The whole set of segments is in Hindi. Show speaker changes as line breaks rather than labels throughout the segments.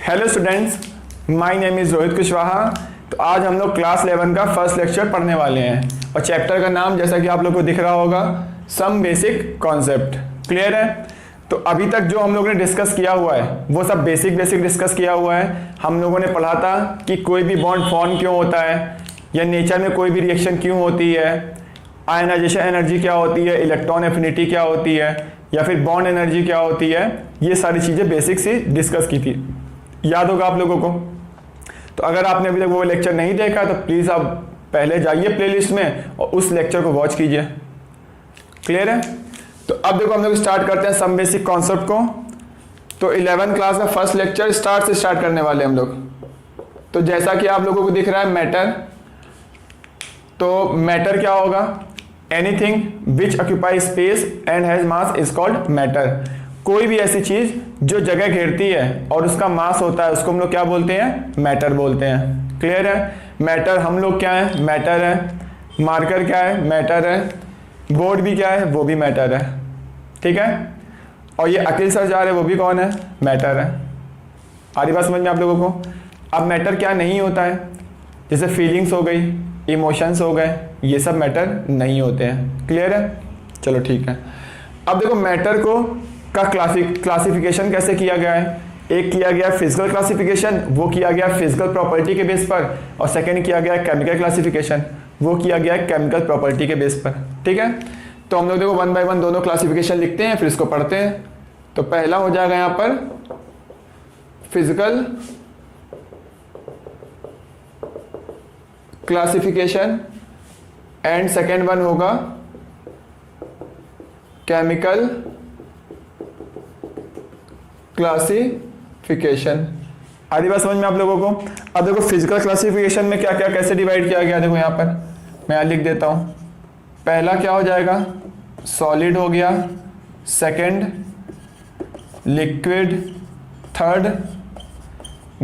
Hello students, my name is Rohit Kushwaha. तो आज हम लोग क्लास 11 का फर्स्ट लेक्चर पढ़ने वाले हैं और चैप्टर का नाम जैसा कि आप लोग को दिख रहा होगा, सम बेसिक कॉन्सेप्ट। क्लियर है? तो अभी तक जो हम लोगों ने डिस्कस किया हुआ है वो सब बेसिक डिस्कस किया हुआ है। हम लोगों ने पढ़ा था कि कोई भी बॉन्ड फॉर्म क्यों होता है या नेचर में कोई भी रिएक्शन क्यों होती है, आयनाइजेशन एनर्जी क्या होती है, इलेक्ट्रॉन एफिनिटी क्या होती है, या फिर बॉन्ड एनर्जी क्या होती है। ये सारी चीज़ें बेसिक से डिस्कस की थी, याद होगा आप लोगों को। तो अगर आपने अभी तक वो लेक्चर नहीं देखा तो प्लीज़ आप पहले जाइए प्लेलिस्ट में और उस लेक्चर को वॉच कीजिए। क्लियर है? तो अब देखो हम लोग स्टार्ट करते हैं सम बेसिक कॉन्सेप्ट को। तो 11 क्लास का फर्स्ट लेक्चर स्टार्ट करने वाले हम लोग। तो जैसा कि आप लोगों को दिख रहा है मैटर, तो मैटर क्या होगा? Anything which occupy space and has mass is called matter. कोई भी ऐसी चीज जो जगह घेरती है और उसका मास होता है उसको हम लोग क्या बोलते हैं? मैटर बोलते हैं। क्लियर है? मैटर हम लोग क्या है? मैटर है। मार्कर क्या है? मैटर है। बोर्ड भी क्या है? वो भी मैटर है। ठीक है? और ये अखिल सर जा रहे हैं वो भी कौन है? मैटर है। आ रही बात समझ में आप लोगों को? अब मैटर क्या नहीं होता है? जैसे फीलिंग्स हो गई, इमोशंस हो गए, ये सब मैटर नहीं होते हैं। क्लियर है? चलो ठीक है। अब देखो मैटर को का क्लासिफिकेशन कैसे किया गया है। एक किया गया फिजिकल क्लासिफिकेशन, वो किया गया फिजिकल प्रॉपर्टी के बेस पर, और सेकंड किया गया केमिकल क्लासिफिकेशन, वो किया गया केमिकल प्रॉपर्टी के बेस पर। ठीक है? तो हम लोग देखो 1 बाय 1 दोनों क्लासिफिकेशन लिखते हैं, फिर इसको पढ़ते हैं। तो पहला हो जाएगा यहाँ पर physical classification and second one होगा केमिकल क्लासिफिकेशन। आधी बात समझ में आप लोगों को? अब देखो फिजिकल क्लासिफिकेशन में क्या क्या कैसे डिवाइड किया गया, देखो यहाँ पर मैं यहाँ लिख देता हूँ। पहला क्या हो जाएगा? सॉलिड हो गया, second liquid, third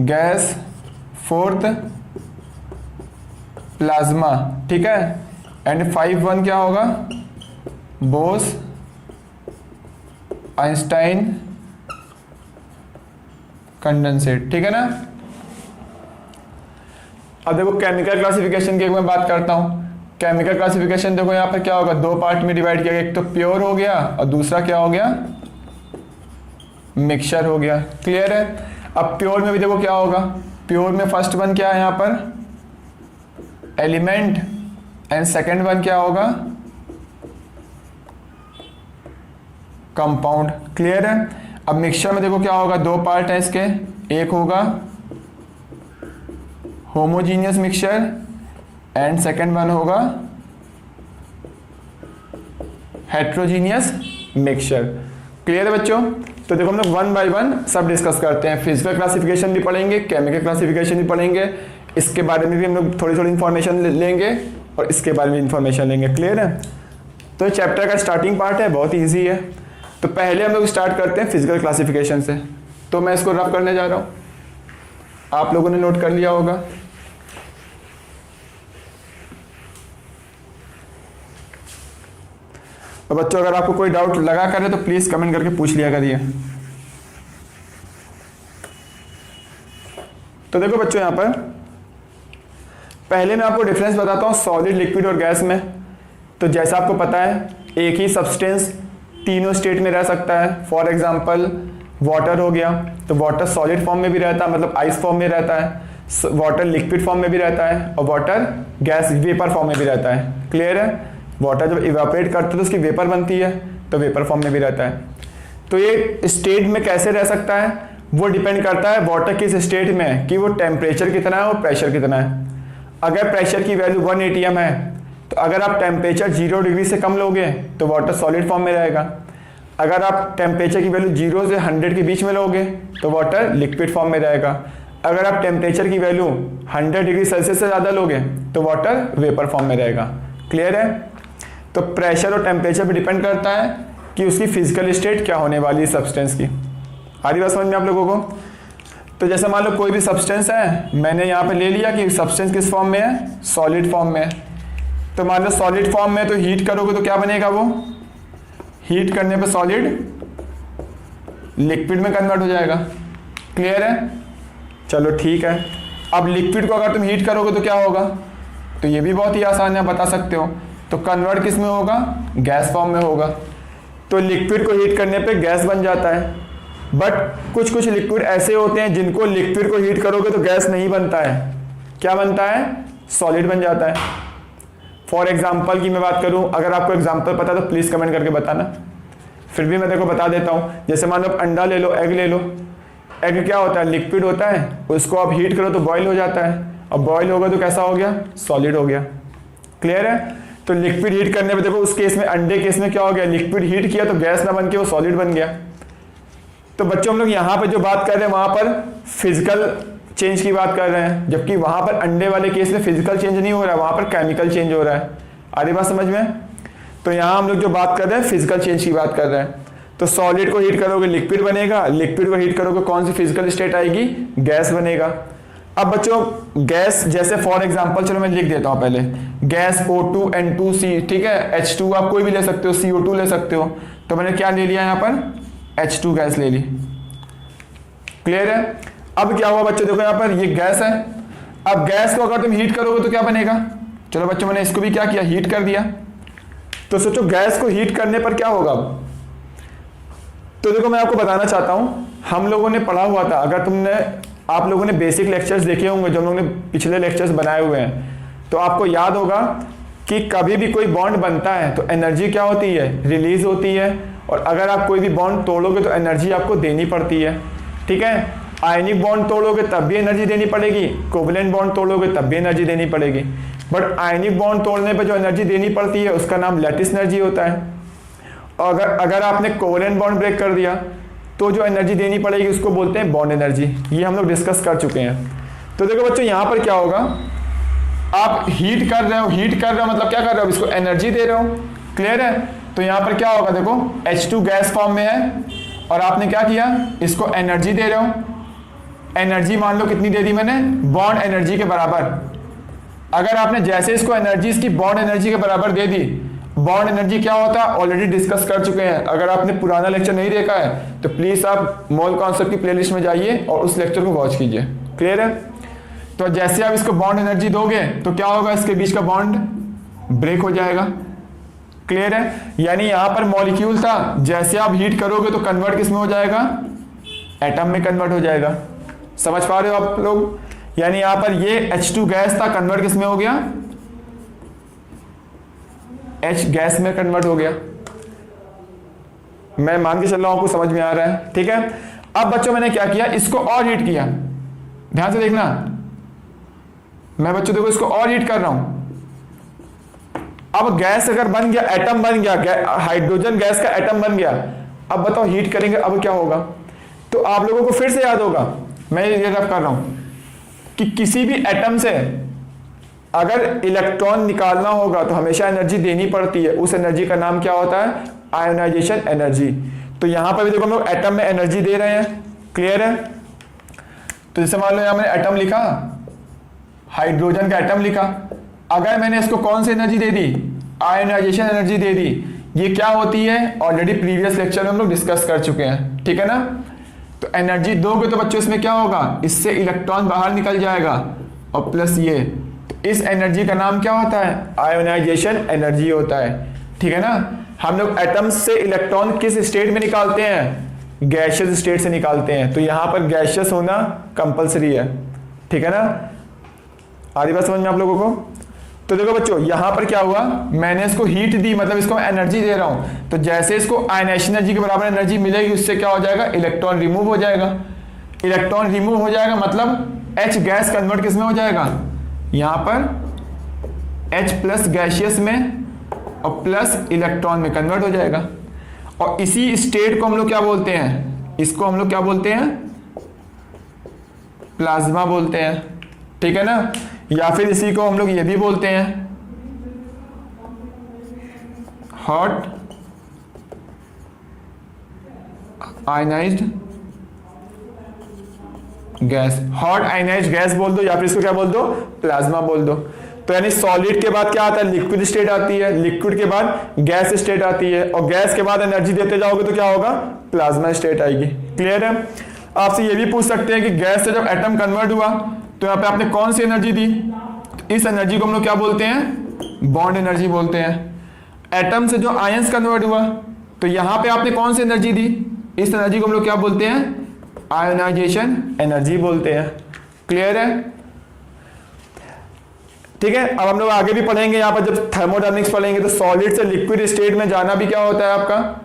gas, fourth plasma. ठीक है? एंड 5 क्या होगा? Bose Einstein condensate. ठीक है ना? अब देखो केमिकल क्लासिफिकेशन की मैं बात करता हूं। केमिकल क्लासिफिकेशन देखो यहाँ पर क्या होगा? 2 पार्ट में डिवाइड किया गया, एक तो प्योर हो गया और दूसरा क्या हो गया? मिक्सचर हो गया। क्लियर है? अब प्योर में भी देखो क्या होगा? प्योर में फर्स्ट वन क्या है यहाँ पर? एलिमेंट, एंड सेकेंड वन क्या होगा? कंपाउंड। क्लियर है? अब मिक्सचर में देखो क्या होगा? 2 पार्ट है इसके, एक होगा homogeneous mixture and second one होगा हेट्रोजीनियस मिक्सचर। क्लियर है बच्चों? तो देखो हम लोग 1 बाय 1 सब डिस्कस करते हैं। फिजिकल क्लासिफिकेशन भी पढ़ेंगे, केमिकल क्लासिफिकेशन भी पढ़ेंगे, इसके बारे में भी हम लोग थोड़ी थोड़ी इंफॉर्मेशन लेंगे और इसके बारे में इंफॉर्मेशन लेंगे। क्लियर है? तो चैप्टर का स्टार्टिंग पार्ट है, बहुत ईजी है। तो पहले हम लोग स्टार्ट करते हैं फिजिकल क्लासिफिकेशन से। तो मैं इसको रफ करने जा रहा हूँ, आप लोगों ने नोट कर लिया होगा। तो बच्चों अगर आपको कोई डाउट लगा करे तो प्लीज कमेंट करके पूछ लिया करिए। तो देखो बच्चों यहाँ पर पहले मैं आपको डिफरेंस बताता हूँ सॉलिड, लिक्विड और गैस में। तो जैसा आपको पता है एक ही सब्सटेंस तीनों स्टेट में रह सकता है। फॉर एग्जांपल वाटर हो गया, तो वाटर सॉलिड फॉर्म में भी रहता है, मतलब आइस फॉर्म में रहता है। वाटर लिक्विड फॉर्म में भी रहता है और वाटर गैस वेपर फॉर्म में भी रहता है। क्लियर है? वाटर जब इवेपोरेट करते हैं तो उसकी वेपर बनती है, तो वेपर फॉर्म में भी रहता है। तो ये स्टेट में कैसे रह सकता है वो डिपेंड करता है वाटर किस स्टेट में है, कि वो टेम्परेचर कितना है और प्रेशर कितना है। अगर प्रेशर की वैल्यू 1 atm है तो अगर आप टेम्परेचर 0 डिग्री से कम लोगे तो वाटर सॉलिड फॉर्म में रहेगा। अगर आप टेम्परेचर की वैल्यू 0 से 100 के बीच में लोगे तो वाटर लिक्विड फॉर्म में रहेगा। अगर आप टेम्परेचर की वैल्यू 100 डिग्री सेल्सियस से ज़्यादा लोगे तो वाटर वेपर फॉर्म में रहेगा। क्लियर है? तो प्रेशर और टेम्परेचर पर डिपेंड करता है कि उसकी फिजिकल स्टेट क्या होने वाली है सब्सटेंस की। आ रही बात समझ में आप लोगों को? तो जैसे मान लो कोई भी सब्सटेंस है, मैंने यहाँ पे ले लिया कि सब्सटेंस किस फॉर्म में है? सॉलिड फॉर्म में है। तो मान लो सॉलिड फॉर्म में तो हीट करोगे तो क्या बनेगा? वो हीट करने पे सॉलिड लिक्विड में कन्वर्ट हो जाएगा। क्लियर है? चलो ठीक है। अब लिक्विड को अगर तुम हीट करोगे तो क्या होगा, तो ये भी बहुत ही आसान है, बता सकते हो। तो कन्वर्ट किस में होगा, गैस फॉर्म में होगा। तो लिक्विड को हीट करने पे गैस बन जाता है। बट कुछ कुछ लिक्विड ऐसे होते हैं जिनको लिक्विड को हीट करोगे तो गैस नहीं बनता है, क्या बनता है, सॉलिड बन जाता है। फॉर एग्जाम्पल की मैं बात करूं, अगर आपको एग्जाम्पल पता तो प्लीज कमेंट करके बताना, फिर भी मैं देखो बता देता हूं। जैसे मान लो अंडा ले लो, एग ले लो। एग क्या होता है, लिक्विड होता है, उसको आप हीट करो तो बॉयल हो जाता है, अब बॉयल होगा तो कैसा हो गया, सॉलिड हो गया। क्लियर है। तो लिक्विड हीट करने पे देखो, उस केस में, अंडे केस में क्या हो गया, लिक्विड हीट किया तो गैस ना बन के वो सॉलिड बन गया। तो बच्चों हम लोग यहाँ पे जो बात कर रहे हैं वहां पर फिजिकल चेंज की बात कर रहे हैं, जबकि वहां पर अंडे वाले केस में फिजिकल चेंज नहीं हो रहा है, वहां पर केमिकल चेंज हो रहा है। आ रही बात समझ में। तो यहाँ हम लोग जो बात कर रहे हैं फिजिकल चेंज की बात कर रहे हैं। तो सॉलिड को हीट करोगे लिक्विड बनेगा, लिक्विड को हीट करोगे कौन सी फिजिकल स्टेट आएगी, गैस बनेगा। अब बच्चों गैस, जैसे फॉर एग्जांपल, चलो मैं लिख देता हूं पहले, गैस O2N2C, ठीक है, H2 आप कोई भी ले सकते हो, CO2 ले सकते हो। तो मैंने क्या ले लिया यहाँ पर, H2 गैस ले ली। क्लियर है। अब क्या हुआ बच्चों, देखो यहाँ पर ये गैस है। अब गैस को अगर तुम हीट करोगे तो क्या बनेगा, चलो बच्चों मैंने इसको भी क्या किया, हीट कर दिया। तो सोचो गैस को हीट करने पर क्या होगा। तो देखो मैं आपको बताना चाहता हूं, हम लोगों ने पढ़ा हुआ था, अगर आप लोगों ने बेसिक लेक्चर्स देखे होंगे जो हम लोगों ने पिछले लेक्चर्स बनाए हुए हैं, तो आपको याद होगा कि कभी भी कोई बॉन्ड बनता है तो एनर्जी क्या होती है, रिलीज होती है। और अगर आप कोई भी बॉन्ड तोड़ोगे तो एनर्जी आपको देनी पड़ती है। ठीक है, आयनिक बॉन्ड तोड़ोगे तब भी एनर्जी देनी पड़ेगी, कोवलेंट बॉन्ड तोड़ोगे तब भी एनर्जी देनी पड़ेगी। बट आयनिक बॉन्ड तोड़ने पे जो एनर्जी देनी पड़ती है उसका नाम लैटिस एनर्जी होता है। और अगर आपने कोवलेंट बॉन्ड ब्रेक कर दिया तो जो एनर्जी देनी पड़ेगी उसको बोलते हैं बॉन्ड एनर्जी। ये हम लोग डिस्कस कर चुके हैं। तो देखो बच्चों यहाँ पर क्या होगा, आप हीट कर रहे हो, हीट कर रहे हो मतलब क्या कर रहे हो, इसको एनर्जी दे रहे हो। क्लियर है। तो यहाँ पर क्या होगा, देखो H2 गैस फॉर्म में है और आपने क्या किया, इसको एनर्जी दे रहे हो। एनर्जी मान लो कितनी दे दी मैंने, बॉन्ड एनर्जी के बराबर। अगर आपने जैसे इसको एनर्जी इसकी बॉन्ड एनर्जी के बराबर दे दी, बॉन्ड एनर्जी क्या होता है ऑलरेडी डिस्कस कर चुके हैं। अगर आपने पुराना लेक्चर नहीं देखा है तो प्लीज आप मोल कॉन्सेप्ट की प्लेलिस्ट में जाइए और उस लेक्चर को वॉच कीजिए। क्लियर है। तो जैसे आप इसको बॉन्ड एनर्जी दोगे तो क्या होगा, इसके बीच का बॉन्ड ब्रेक हो जाएगा। क्लियर है। यानी यहां पर मॉलिक्यूल था, जैसे आप हीट करोगे तो कन्वर्ट किस में हो जाएगा, एटम में कन्वर्ट हो जाएगा। समझ पा रहे हो आप लोग। यानी यहां पर ये H2 गैस था, कन्वर्ट किस में हो गया, H गैस में कन्वर्ट हो गया। मैं मान के चल रहा हूं आपको समझ में आ रहा है। ठीक है। अब बच्चों मैंने क्या किया, इसको और हीट किया, ध्यान से देखना। मैं बच्चों देखो इसको और हीट कर रहा हूं। अब गैस अगर बन गया, एटम बन गया, हाइड्रोजन गैस का एटम बन गया। अब बताओ हीट करेंगे अब क्या होगा। तो आप लोगों को फिर से याद होगा, मैं ये रफ कर रहा हूं कि किसी भी एटम से अगर इलेक्ट्रॉन निकालना होगा तो हमेशा एनर्जी देनी पड़ती है। उस एनर्जी का नाम क्या होता है, आयोनाइजेशन एनर्जी। तो यहां पर भी देखो हम लोग एटम में एनर्जी दे रहे हैं। क्लियर है। तो जैसे मान लो यहां मैंने एटम लिखा, हाइड्रोजन का एटम लिखा। अगर मैंने इसको कौन सी एनर्जी दे दी, आयोनाइजेशन एनर्जी दे दी। ये क्या होती है ऑलरेडी प्रीवियस लेक्चर में हम लोग डिस्कस कर चुके हैं। ठीक है ना। तो एनर्जी दोगे तो बच्चों इसमें क्या होगा, इससे इलेक्ट्रॉन बाहर निकल जाएगा और प्लस ये, तो इस एनर्जी का नाम क्या होता है, आयोनाइजेशन एनर्जी होता है। ठीक है ना। हम लोग एटम्स से इलेक्ट्रॉन किस स्टेट में निकालते हैं, गैसियस स्टेट से निकालते हैं। तो यहां पर गैसियस होना कंपलसरी है। ठीक है ना। आधी बात समझ में आप लोगों को। तो देखो बच्चों यहां पर क्या हुआ, मैंने इसको हीट दी, मतलब इसको मैं एनर्जी दे रहा हूं। तो जैसे इसको आयनेशन एनर्जी के बराबर एनर्जी मिलेगी, उससे क्या हो जाएगा, इलेक्ट्रॉन रिमूव हो जाएगा। इलेक्ट्रॉन रिमूव हो जाएगा मतलब H गैस कन्वर्ट किस में हो जाएगा, यहां पर H प्लस गैसियस में और प्लस इलेक्ट्रॉन में कन्वर्ट हो जाएगा। और इसी स्टेट को हम लोग क्या बोलते हैं, इसको हम लोग क्या बोलते हैं, प्लाज्मा बोलते हैं। ठीक है ना। या फिर इसी को हम लोग ये भी बोलते हैं hot ionised gas. Hot ionised gas बोल दो या फिर इसको क्या बोल दो, प्लाज्मा बोल दो। तो यानी सॉलिड के बाद क्या आता है, लिक्विड स्टेट आती है, लिक्विड के बाद गैस स्टेट आती है, और गैस के बाद एनर्जी देते जाओगे तो क्या होगा, प्लाज्मा स्टेट आएगी। क्लियर है। आपसे ये भी पूछ सकते हैं कि गैस से जब एटम कन्वर्ट हुआ तो यहाँ पे आपने कौन सी एनर्जी दी, तो इस एनर्जी को हम लोग क्या बोलते हैं, बॉन्ड एनर्जी बोलते हैं। एटम से जो आयंस कन्वर्ट हुआ तो यहाँ पे आपने कौन सी एनर्जी दी, इस एनर्जी को हम लोग क्या बोलते हैं, आयोनाइजेशन एनर्जी बोलते हैं। क्लियर है? ठीक है। अब हम लोग आगे भी पढ़ेंगे, यहाँ पर जब थर्मोडायनेमिक्स पढ़ेंगे तो सॉलिड से लिक्विड स्टेट में जाना भी क्या होता है आपका,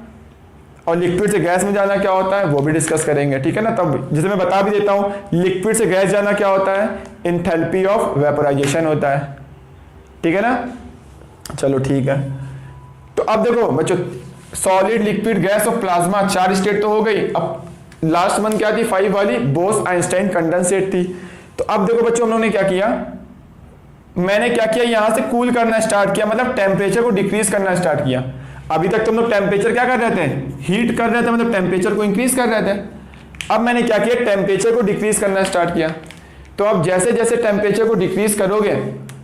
और लिक्विड से गैस में जाना क्या होता है वो भी डिस्कस करेंगे। ठीक है ना। तब जैसे मैं बता भी देता हूँ, लिक्विड से गैस जाना क्या होता है, एंथैल्पी ऑफ वेपोराइजेशन होता है। ठीक है ना। चलो ठीक है। तो अब देखो बच्चों, सॉलिड लिक्विड गैस और प्लाज्मा 4 स्टेट तो हो गई। अब लास्ट वन क्या थी, 5 वाली, बोस आइंस्टाइन कंडेंसेट थी। तो अब देखो बच्चों, हम लोगों ने क्या किया, मैंने क्या किया, यहां से कूल करना स्टार्ट किया, मतलब टेम्परेचर को डिक्रीज करना स्टार्ट किया। अभी तक तुम लोग टेम्परेचर क्या कर रहे थे, हीट कर रहे थे, मतलब टेम्परेचर को इंक्रीज कर रहे थे। अब मैंने क्या किया, टेम्परेचर को डिक्रीज करना स्टार्ट किया। तो अब जैसे जैसे टेम्परेचर को डिक्रीज करोगे,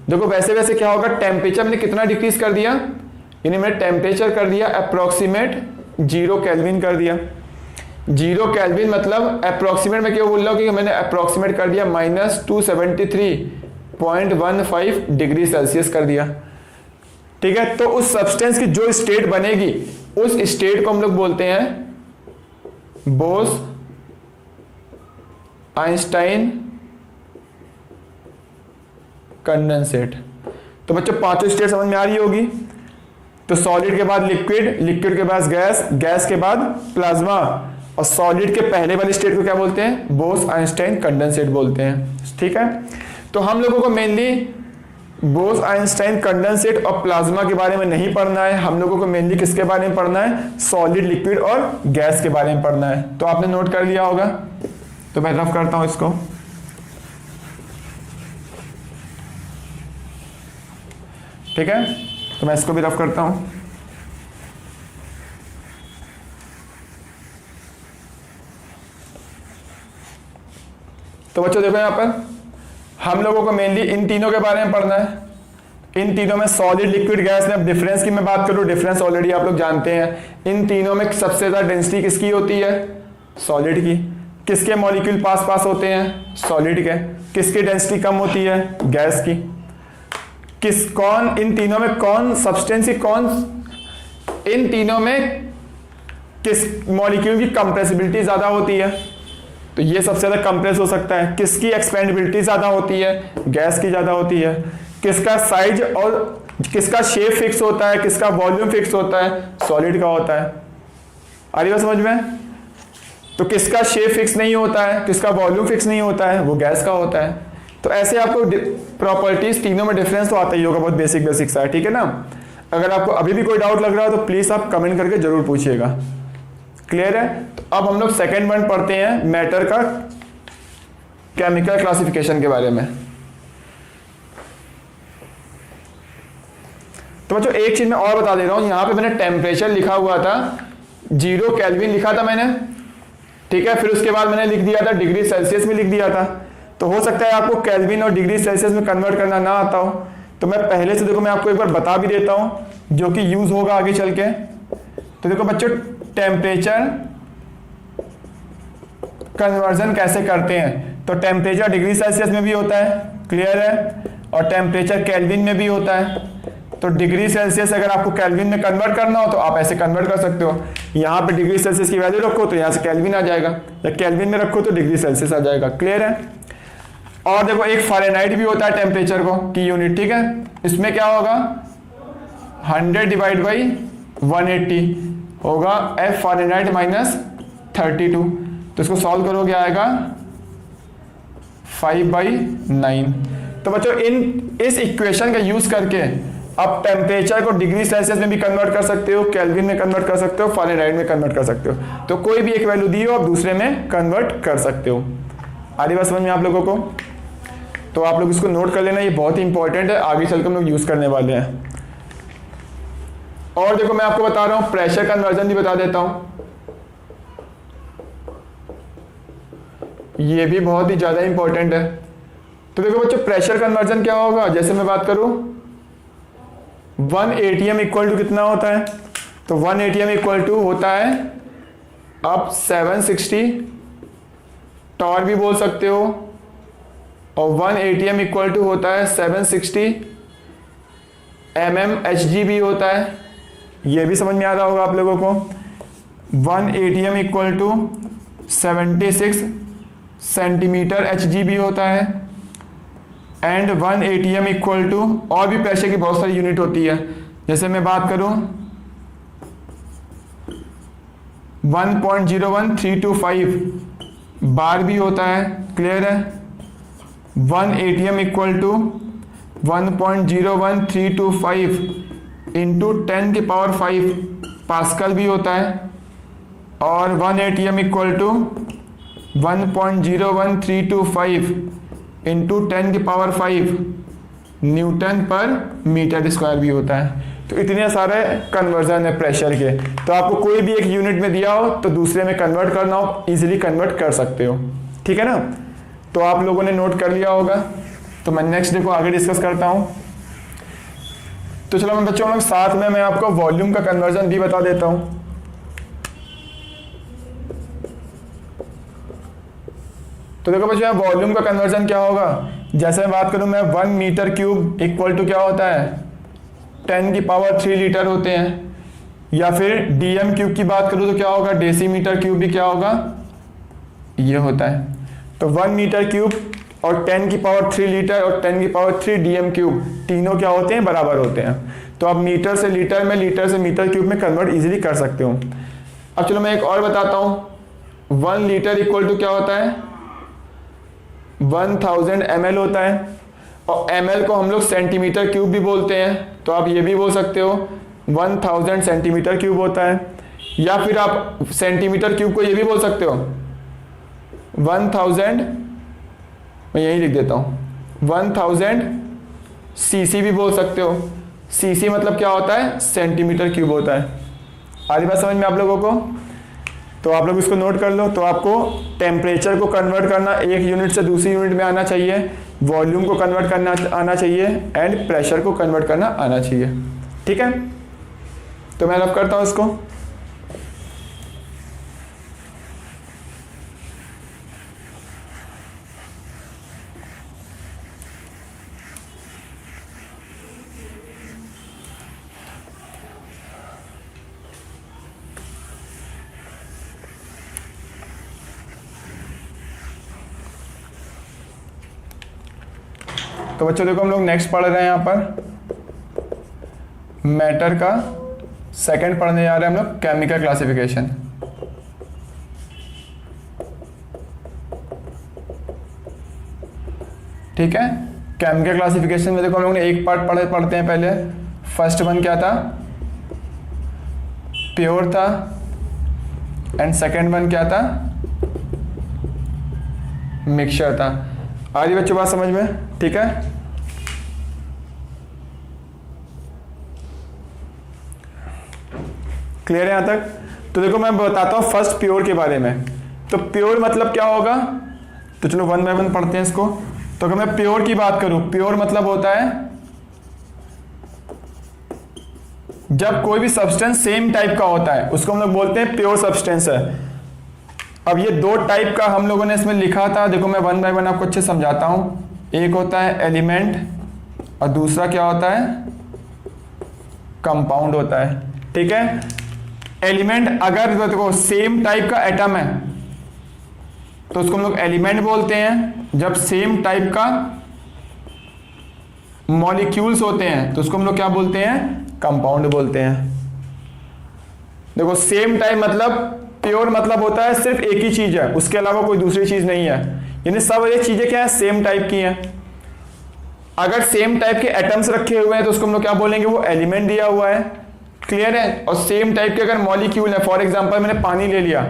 देखो वैसे वैसे क्या होगा, टेम्परेचर मैंने कितना डिक्रीज कर दिया, यानी मैंने टेम्परेचर कर दिया अप्रोक्सीमेट 0 केल्विन कर दिया। 0 केल्विन मतलब अप्रोक्सीमेट में क्यों बोल रहा हूँ कि मैंने अप्रोक्सीमेट कर दिया -273.15 डिग्री सेल्सियस कर दिया। ठीक है। तो उस सब्सटेंस की जो स्टेट बनेगी उस स्टेट को हम लोग बोलते हैं बोस आइंस्टाइन कंडेंसेट। तो बच्चों 5 स्टेट समझ में आ रही होगी। तो सॉलिड के बाद लिक्विड, लिक्विड के बाद गैस, गैस के बाद प्लाज्मा, और सॉलिड के पहले वाली स्टेट को क्या बोलते हैं, बोस आइंस्टाइन कंडेंसेट बोलते हैं। ठीक है। तो हम लोगों को मेनली बोस आइंस्टाइन कंडेंसेट और प्लाज्मा के बारे में नहीं पढ़ना है, हम लोगों को मेनली किसके बारे में पढ़ना है, सॉलिड, लिक्विड और गैस के बारे में पढ़ना है। तो आपने नोट कर लिया होगा, तो मैं रफ करता हूं इसको। ठीक है। तो मैं इसको भी रफ करता हूं। तो बच्चों देखो, यहां पर हम लोगों को मेनली इन तीनों के बारे में पढ़ना है। इन तीनों में सॉलिड, लिक्विड, गैस में अब डिफरेंस की मैं बात करूं, डिफरेंस ऑलरेडी आप लोग जानते हैं। इन तीनों में सबसे ज्यादा डेंसिटी किसकी होती है, सॉलिड की। किसके मॉलिक्यूल पास पास होते हैं, सॉलिड के। किसकी डेंसिटी कम होती है, गैस की। इन तीनों में कौन सब्सटेंस, इन तीनों में किस मॉलिक्यूल की कंप्रेसिबिलिटी ज्यादा होती है, तो ये सबसे ज्यादा कंप्रेस हो सकता है। किसकी एक्सपेंडेबिलिटी ज्यादा होती है, गैस की ज्यादा होती है। किसका साइज और किसका शेप फिक्स होता है, किसका वॉल्यूम फिक्स होता है, सॉलिड का होता है। आ रही बात समझ में? तो किसका शेप फिक्स नहीं होता है, किसका वॉल्यूम फिक्स नहीं होता है, वो गैस का होता है। तो ऐसे आपको प्रॉपर्टीज तीनों में डिफरेंस तो आता ही होगा, बहुत बेसिक सा है। ठीक है ना। अगर आपको अभी भी कोई डाउट लग रहा हो तो प्लीज आप कमेंट करके जरूर पूछिएगा। क्लियर है? तो अब हम लोग सेकेंड वन पढ़ते हैं, मैटर का केमिकल क्लासिफिकेशन के बारे में। तो बच्चों एक चीज मैं और बता दे रहा हूं, यहां पे मैंने टेम्परेचर लिखा हुआ था, 0 केल्विन लिखा था मैंने। ठीक है। फिर उसके बाद मैंने लिख दिया था डिग्री सेल्सियस में लिख दिया था। तो हो सकता है आपको केल्विन और डिग्री सेल्सियस में कन्वर्ट करना ना आता हो, तो मैं पहले से देखो मैं आपको एक बार बता भी देता हूं जो कि यूज होगा आगे चल के। तो देखो बच्चों, टेम्परेचर कन्वर्जन कैसे करते हैं, तो टेम्परेचर डिग्री सेल्सियस में भी होता है, क्लियर है, और टेम्परेचर केल्विन में भी होता है। तो डिग्री सेल्सियस अगर आपको केल्विन में कन्वर्ट करना हो तो आप ऐसे कन्वर्ट कर सकते हो। यहाँ पे डिग्री सेल्सियस की वैल्यू रखो तो यहाँ से केल्विन आ जाएगा, या केल्विन में रखो तो डिग्री सेल्सियस आ जाएगा। क्लियर है? और देखो एक फ़ारेनहाइट भी होता है टेम्परेचर को की यूनिट। ठीक है। इसमें क्या होगा, 100 डिवाइड बाई 180 होगा F फ़ारेनहाइट -32। तो इसको सॉल्व करोगे आएगा 5/9। तो बच्चों इस इक्वेशन का यूज करके आप टेम्परेचर को डिग्री सेल्सियस में भी कन्वर्ट कर सकते हो, केल्विन में कन्वर्ट कर सकते हो, फ़ारेनहाइट में कन्वर्ट कर सकते हो। तो कोई भी एक वैल्यू दी हो आप दूसरे में कन्वर्ट कर सकते हो। आ रही बात समझ में आप लोगों को? तो आप लोग इसको नोट कर लेना, ये बहुत ही इंपॉर्टेंट है, आगे चलकर हम लोग यूज करने वाले हैं। और देखो मैं आपको बता रहा हूं, प्रेशर कन्वर्जन भी बता देता हूं, ये भी बहुत ही ज्यादा इंपॉर्टेंट है। तो देखो बच्चों, प्रेशर कन्वर्जन क्या होगा, जैसे मैं बात करूं 1 atm इक्वल टू कितना होता है, तो 1 atm इक्वल टू होता है अब 760 टॉर भी बोल सकते हो, और 1 ATM इक्वल टू होता है 760 mmHg भी होता है, ये भी समझ में आ रहा होगा आप लोगों को। 1 ATM equal to 76 centimetre Hg भी होता है, एंड 1 ATM इक्वल टू, और भी प्रेशर की बहुत सारी यूनिट होती है, जैसे मैं बात करूं 1.01325 बार भी होता है, क्लियर है। 1 ATM इक्वल टू 1.01325 इंटू 10 की पावर 5 पास्कल भी होता है, और 1 ATM इक्वल टू 1.01325 इंटू 10 की पावर 5 न्यूटन पर मीटर स्क्वायर भी होता है। तो इतने सारे कन्वर्जन है प्रेशर के, तो आपको कोई भी एक यूनिट में दिया हो तो दूसरे में कन्वर्ट करना हो, इजीली कन्वर्ट कर सकते हो, ठीक है ना। तो आप लोगों ने नोट कर लिया होगा, तो मैं नेक्स्ट डे को आगे डिस्कस करता हूं। तो चलो मैं बच्चों लोग साथ में मैं आपको वॉल्यूम का कन्वर्जन भी बता देता हूं। तो देखो बच्चों वॉल्यूम का कन्वर्जन क्या होगा, जैसे मैं बात करूं मैं 1 मीटर क्यूब इक्वल टू क्या होता है 10 की पावर 3 लीटर होते हैं, या फिर डीएम क्यूब की बात करूं तो क्या होगा डेसीमीटर क्यूब भी क्या होगा ये होता है। तो 1 मीटर क्यूब और 10 की पावर 3 लीटर और 10 की पावर 3 डीएम क्यूब तीनों क्या होते हैं बराबर होते हैं। तो आप मीटर से लीटर में, लीटर से मीटर क्यूब में कन्वर्ट इजीली कर सकते हो। अब चलो मैं एक और बताता हूं, 1 लीटर इक्वल टू क्या होता है 1000 ml होता है, और ml को हम लोग सेंटीमीटर क्यूब भी बोलते हैं, तो आप ये भी बोल सकते हो 1000 सेंटीमीटर क्यूब होता है, या फिर आप सेंटीमीटर क्यूब को ये भी बोल सकते हो 1000, मैं यही लिख देता हूँ 1000 सीसी भी बोल सकते हो। सीसी मतलब क्या होता है सेंटीमीटर क्यूब होता है। आधी बात समझ में आप लोगों को, तो आप लोग इसको नोट कर लो। तो आपको टेम्परेचर को कन्वर्ट करना एक यूनिट से दूसरी यूनिट में आना चाहिए, वॉल्यूम को कन्वर्ट करना आना चाहिए, एंड प्रेशर को कन्वर्ट करना आना चाहिए, ठीक है। तो मैं रफ करता हूँ इसको। तो बच्चों देखो हम लोग नेक्स्ट पढ़ रहे हैं यहाँ पर मैटर का सेकंड पढ़ने जा रहे हैं हम लोग केमिकल क्लासिफिकेशन। ठीक है, केमिकल क्लासिफिकेशन में देखो हम लोगों ने एक पार्ट पढ़ते हैं पहले। फर्स्ट वन क्या था प्योर था, एंड सेकंड वन क्या था मिक्सचर था। आ रही बच्चों बात समझ में, ठीक है। क्लियर है यहां तक। तो देखो मैं बताता हूं फर्स्ट प्योर के बारे में। तो प्योर मतलब क्या होगा, तो चलो वन बाय वन पढ़ते हैं इसको। तो अगर मैं प्योर की बात करूं, प्योर मतलब होता है जब कोई भी सब्सटेंस सेम टाइप का होता है उसको हम लोग बोलते हैं प्योर सब्सटेंस है। अब ये दो टाइप का हम लोगों ने इसमें लिखा था, देखो मैं वन बाय वन आपको अच्छे समझाता हूं। एक होता है एलिमेंट और दूसरा क्या होता है कंपाउंड होता है, ठीक है। एलिमेंट अगर देखो सेम टाइप का एटम है तो उसको हम लोग एलिमेंट बोलते हैं। जब सेम टाइप का मॉलिक्यूल्स होते हैं तो उसको हम लोग क्या बोलते हैं कंपाउंड बोलते हैं। देखो सेम टाइप मतलब प्योर मतलब होता है सिर्फ एक ही चीज है, उसके अलावा कोई दूसरी चीज नहीं है, यानी सब ये चीजें क्या है सेम टाइप की हैं। अगर सेम टाइप के एटम्स रखे हुए हैं तो उसको हम लोग क्या बोलेंगे वो एलिमेंट दिया हुआ है, क्लियर है। और सेम टाइप के अगर मॉलिक्यूल है, फॉर एग्जांपल मैंने पानी ले लिया,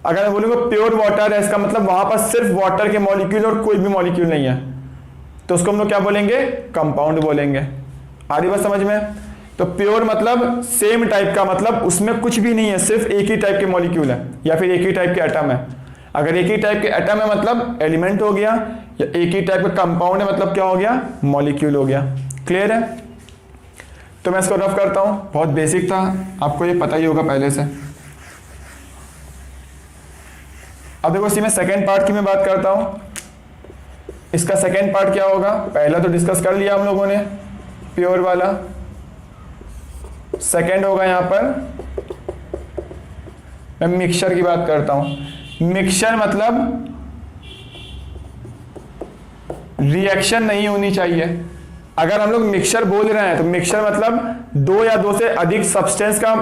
अगर मैं बोलूंगा प्योर वाटर है इसका मतलब वहां पर सिर्फ वाटर के मॉलिक्यूल और कोई भी मॉलिक्यूल नहीं है, तो उसको हम लोग क्या बोलेंगे कंपाउंड बोलेंगे। आ रही बात समझ में। तो प्योर मतलब सेम टाइप का, मतलब उसमें कुछ भी नहीं है, सिर्फ एक ही टाइप के मॉलिक्यूल है या फिर एक ही टाइप के एटम है। अगर एक ही टाइप के एटम है मतलब एलिमेंट हो गया, या एक ही टाइप का कंपाउंड है मतलब क्या हो गया मॉलिक्यूल हो गया, क्लियर है। तो मैं इसको रफ करता हूं, बहुत बेसिक था, आपको ये पता ही होगा पहले से। अब देखो इसी में सेकेंड पार्ट की मैं बात करता हूँ। इसका सेकेंड पार्ट क्या होगा, पहला तो डिस्कस कर लिया हम लोगों ने प्योर वाला। सेकेंड होगा यहाँ पर मैं मिक्सचर की बात करता हूँ। मिक्सचर मतलब रिएक्शन नहीं होनी चाहिए। अगर हम लोग मिक्सचर बोल रहे हैं तो मिक्सचर मतलब दो या दो से अधिक सब्सटेंस का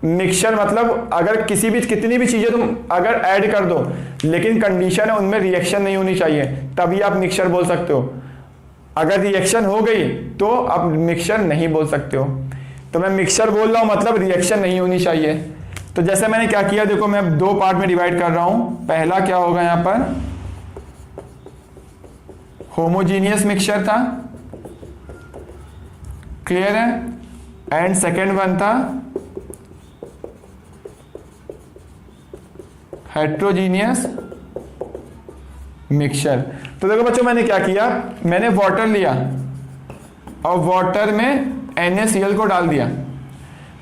मिक्सचर, मतलब अगर किसी भी कितनी भी चीजें तुम अगर ऐड कर दो लेकिन कंडीशन है उनमें रिएक्शन नहीं होनी चाहिए, तभी आप मिक्सचर बोल सकते हो। अगर रिएक्शन हो गई तो आप मिक्सचर नहीं बोल सकते हो। तो मैं मिक्सचर बोल रहा हूं मतलब रिएक्शन नहीं होनी चाहिए। तो जैसे मैंने क्या किया, देखो मैं दो पार्ट में डिवाइड कर रहा हूं। पहला क्या होगा यहां पर, होमोजीनियस मिक्सचर था, क्लियर है, एंड सेकेंड वन था हेट्रोजीनियस मिक्सचर। तो देखो बच्चों मैंने क्या किया, मैंने वाटर लिया और वाटर में NaCl को डाल दिया।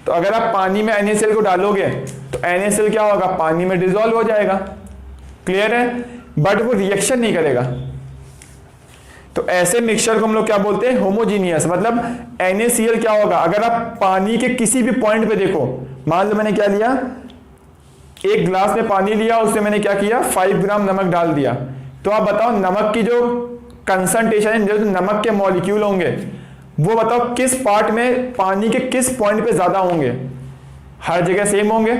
तो अगर आप पानी में NaCl को डालोगे तो NaCl क्या होगा, पानी में डिसॉल्व हो जाएगा, क्लियर है, बट वो रिएक्शन नहीं करेगा। तो ऐसे मिक्सचर को हम लोग क्या बोलते हैं, होमोजीनियस। मतलब NaCl क्या होगा, अगर आप पानी के किसी भी पॉइंट पे देखो, मान लो मैंने क्या लिया, एक ग्लास में पानी लिया, उससे मैंने क्या किया 5 ग्राम नमक डाल दिया। तो आप बताओ नमक की जो कंसंट्रेशन है, जो नमक के मॉलिक्यूल होंगे वो बताओ किस पार्ट में, पानी के किस पॉइंट पे ज्यादा होंगे, हर जगह सेम होंगे।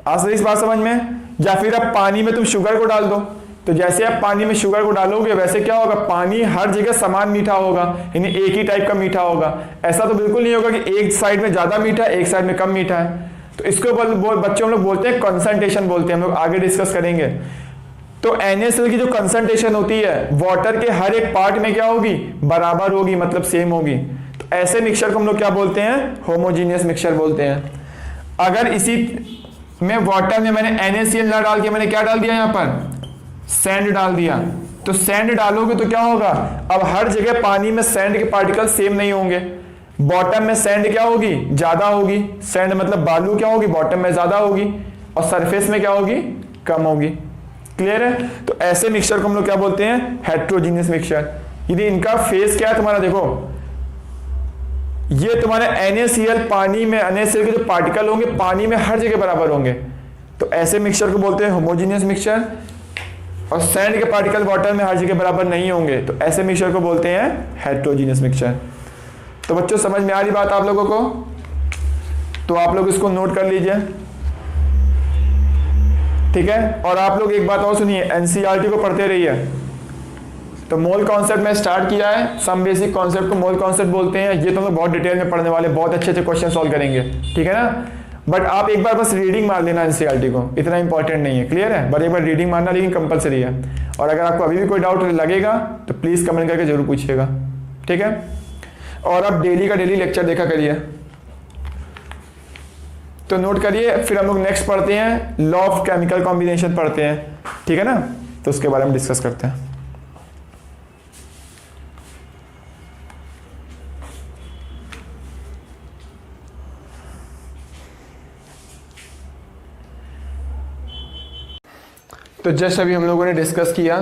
आ इस बात समझ में। या फिर अब पानी में तुम शुगर को डाल दो, तो जैसे आप पानी में शुगर को डालोगे वैसे क्या होगा, पानी हर जगह समान मीठा होगा, यानी एक ही टाइप का मीठा होगा। ऐसा तो बिल्कुल नहीं होगा कि एक साइड में ज्यादा मीठा है एक साइड में कम मीठा है। तो इसको बच्चों हम लोग बोलते हैं कंसंट्रेशन बोलते हैं, हम लोग आगे डिस्कस करेंगे। तो NaCl की जो कंसंट्रेशन होती है वाटर के हर एक पार्ट में क्या होगी, बराबर होगी, मतलब सेम होगी। तो ऐसे मिक्सचर को हम लोग क्या बोलते हैं, होमोजीनियस मिक्सचर बोलते हैं। अगर इसी में वाटर में मैंने NaCl ना डाल के मैंने क्या डाल दिया, यहाँ पर सैंड डाल दिया, तो सैंड डालोगे तो क्या होगा, अब हर जगह पानी में सैंड के पार्टिकल सेम नहीं होंगे। बॉटम में सैंड क्या होगी, ज्यादा होगी, सैंड मतलब बालू क्या होगी, बॉटम में ज्यादा होगी, और सरफेस में क्या होगी, कम होगी, क्लियर है। तो ऐसे मिक्सचर को हम लोग क्या बोलते हैं, हेट्रोजीनियस मिक्सचर। यदि इनका फेस क्या है तुम्हारा, देखो ये तुम्हारे NaCl पानी में, NaCl के जो पार्टिकल होंगे पानी में हर जगह बराबर होंगे, तो ऐसे मिक्सचर को बोलते हैं होमोजीनियस मिक्सचर। और सैंड के पार्टिकल वाटर में हर जगह बराबर नहीं होंगे, तो ऐसे मिक्सचर को बोलते हैं हेट्रोजीनियस मिक्सचर। तो बच्चों समझ में आ रही बात आप लोगों को, तो आप लोग इसको नोट कर लीजिए, ठीक है। और आप लोग एक बात और सुनिए, NCERT को पढ़ते रहिए। तो मोल कॉन्सेप्ट में स्टार्ट किया है, सम बेसिक कॉन्सेप्ट को मोल कॉन्सेप्ट बोलते हैं। ये तो हम लोग बहुत डिटेल में पढ़ने वाले, बहुत अच्छे अच्छे क्वेश्चन सॉल्व करेंगे, ठीक है ना। बट आप एक बार बस रीडिंग मार लेना NCERT को, इतना इंपॉर्टेंट नहीं है, क्लियर है। बट एक बार रीडिंग मारना लेकिन कंपलसरी है। और अगर आपको अभी भी कोई डाउट लगेगा तो प्लीज कमेंट करके जरूर पूछिएगा, ठीक है। और आप डेली का डेली लेक्चर देखा करिए। तो नोट करिए, फिर हम लोग नेक्स्ट पढ़ते हैं, लॉ ऑफ केमिकल कॉम्बिनेशन पढ़ते हैं, ठीक है ना। तो उसके बारे में डिस्कस करते हैं। तो जस्ट अभी हम लोगों ने डिस्कस किया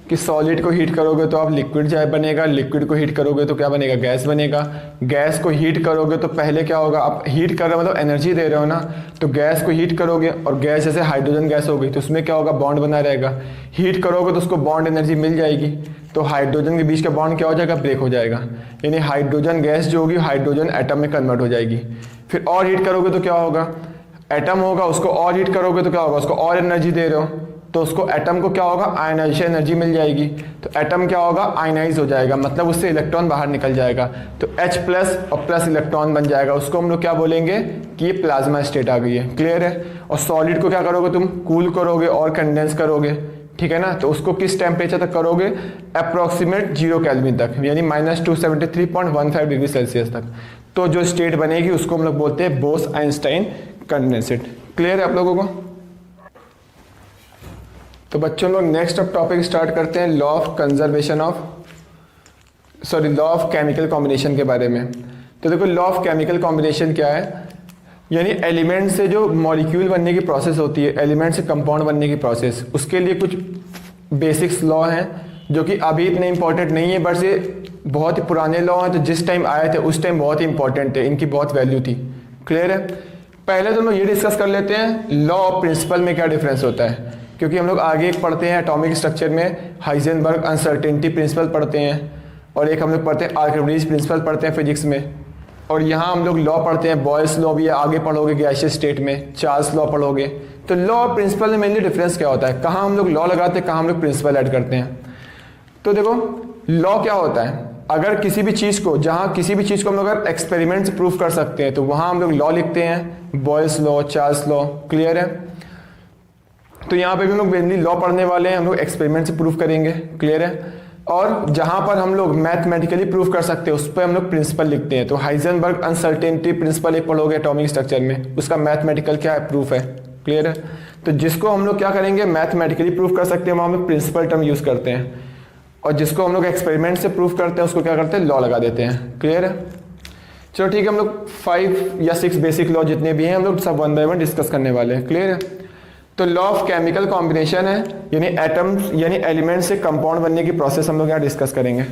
कि सॉलिड को हीट करोगे तो आप लिक्विड बनेगा, लिक्विड को हीट करोगे तो क्या बनेगा, गैस बनेगा। गैस को हीट करोगे तो पहले क्या होगा, आप हीट कर रहे हो मतलब एनर्जी दे रहे हो ना, तो गैस को हीट करोगे और गैस जैसे हाइड्रोजन गैस हो गई तो उसमें क्या होगा, बॉन्ड बना रहेगा। हीट करोगे तो उसको बॉन्ड एनर्जी मिल जाएगी, तो हाइड्रोजन के बीच का बॉन्ड क्या हो जाएगा, ब्रेक हो जाएगा, यानी हाइड्रोजन गैस जो होगी हाइड्रोजन एटम में कन्वर्ट हो जाएगी। फिर और हीट करोगे तो क्या होगा, एटम होगा, उसको और हीट करोगे तो क्या होगा, उसको और एनर्जी दे रहे हो तो उसको एटम को क्या होगा, आयनाइजेशन एनर्जी मिल जाएगी, तो एटम क्या होगा, आयनाइज हो जाएगा, मतलब उससे इलेक्ट्रॉन बाहर निकल जाएगा, तो H प्लस और प्लस इलेक्ट्रॉन बन जाएगा। उसको हम लोग क्या बोलेंगे कि ये प्लाज्मा स्टेट आ गई है, क्लियर है। और सॉलिड को क्या करोगे, तुम कूल करोगे और कंडेंस करोगे, ठीक है ना। तो उसको किस टेम्परेचर तक करोगे, अप्रॉक्सीमेट 0 केल्विन तक, यानी -273.15 डिग्री सेल्सियस तक। तो जो स्टेट बनेगी उसको हम लोग बोलते हैं बोस आइंस्टाइन कंडेंसेट, क्लियर है आप लोगों को। तो बच्चों लोग नेक्स्ट अब टॉपिक स्टार्ट करते हैं, law of conservation of law of chemical combination के बारे में। तो देखो लॉ ऑफ केमिकल कॉम्बिनेशन क्या है, यानी एलिमेंट से जो मॉलिक्यूल बनने की प्रोसेस होती है, एलिमेंट से कंपाउंड बनने की प्रोसेस, उसके लिए कुछ बेसिक्स लॉ हैं जो कि अभी इतने इंपॉर्टेंट नहीं है, बट ये बहुत ही पुराने लॉ हैं, तो जिस टाइम आए थे उस टाइम बहुत ही इंपॉर्टेंट थे, इनकी बहुत वैल्यू थी। क्लियर है? पहले तो हम लोग ये डिस्कस कर लेते हैं लॉ और प्रिंसिपल में क्या डिफरेंस होता है, क्योंकि हम लोग आगे एक पढ़ते हैं एटॉमिक स्ट्रक्चर में हाइजेनबर्ग अनसर्टेनिटी प्रिंसिपल पढ़ते हैं, और एक हम लोग पढ़ते हैं आर्किमिडीज प्रिंसिपल पढ़ते हैं फिजिक्स में, और यहाँ हम लोग लॉ पढ़ते हैं बॉयल्स लॉ भी आगे पढ़ोगे गैसियस स्टेट में, चार्ल्स लॉ पढ़ोगे। तो लॉ और प्रिंसिपल में मेनली डिफरेंस क्या होता है, कहाँ हम लोग लॉ लगाते हैं, कहाँ हम लोग प्रिंसिपल ऐड करते हैं। तो देखो लॉ क्या होता है, अगर किसी भी चीज़ को, जहाँ किसी भी चीज़ को हम लोग अगर एक्सपेरिमेंट से प्रूव कर सकते हैं तो वहाँ हम लोग लॉ लिखते हैं, Boyle's law, Charles law. Clear है? तो यहाँ पे भी हम लोग मेनली लॉ पढ़ने वाले हैं, हम लोग एक्सपेरिमेंट से प्रूव करेंगे। क्लियर है? और जहाँ पर हम लोग मैथमेटिकली प्रूव कर सकते हैं उस पर हम लोग प्रिंसिपल लिखते हैं। तो हाइजेनबर्ग अनसर्टेनिटी प्रिंसिपल एक पढ़ोगे एटॉमिक स्ट्रक्चर में, उसका मैथमेटिकल क्या है, प्रूफ है। क्लियर है? तो जिसको हम लोग क्या करेंगे, मैथमेटिकली प्रूव कर सकते हैं, वहाँ हम लोग प्रिंसिपल टर्म यूज़ करते हैं, और जिसको हम लोग एक्सपेरिमेंट से प्रूव करते हैं उसको क्या करते हैं, लॉ लगा देते हैं। क्लियर है? चलो ठीक है, हम लोग 5 या 6 बेसिक लॉ जितने भी हैं हम लोग सब 1 बाय 1 डिस्कस करने वाले हैं। क्लियर है? तो लॉ ऑफ केमिकल कॉम्बिनेशन है, यानी एटम्स यानी एलिमेंट से कंपाउंड बनने की प्रोसेस हम लोग यहाँ डिस्कस करेंगे।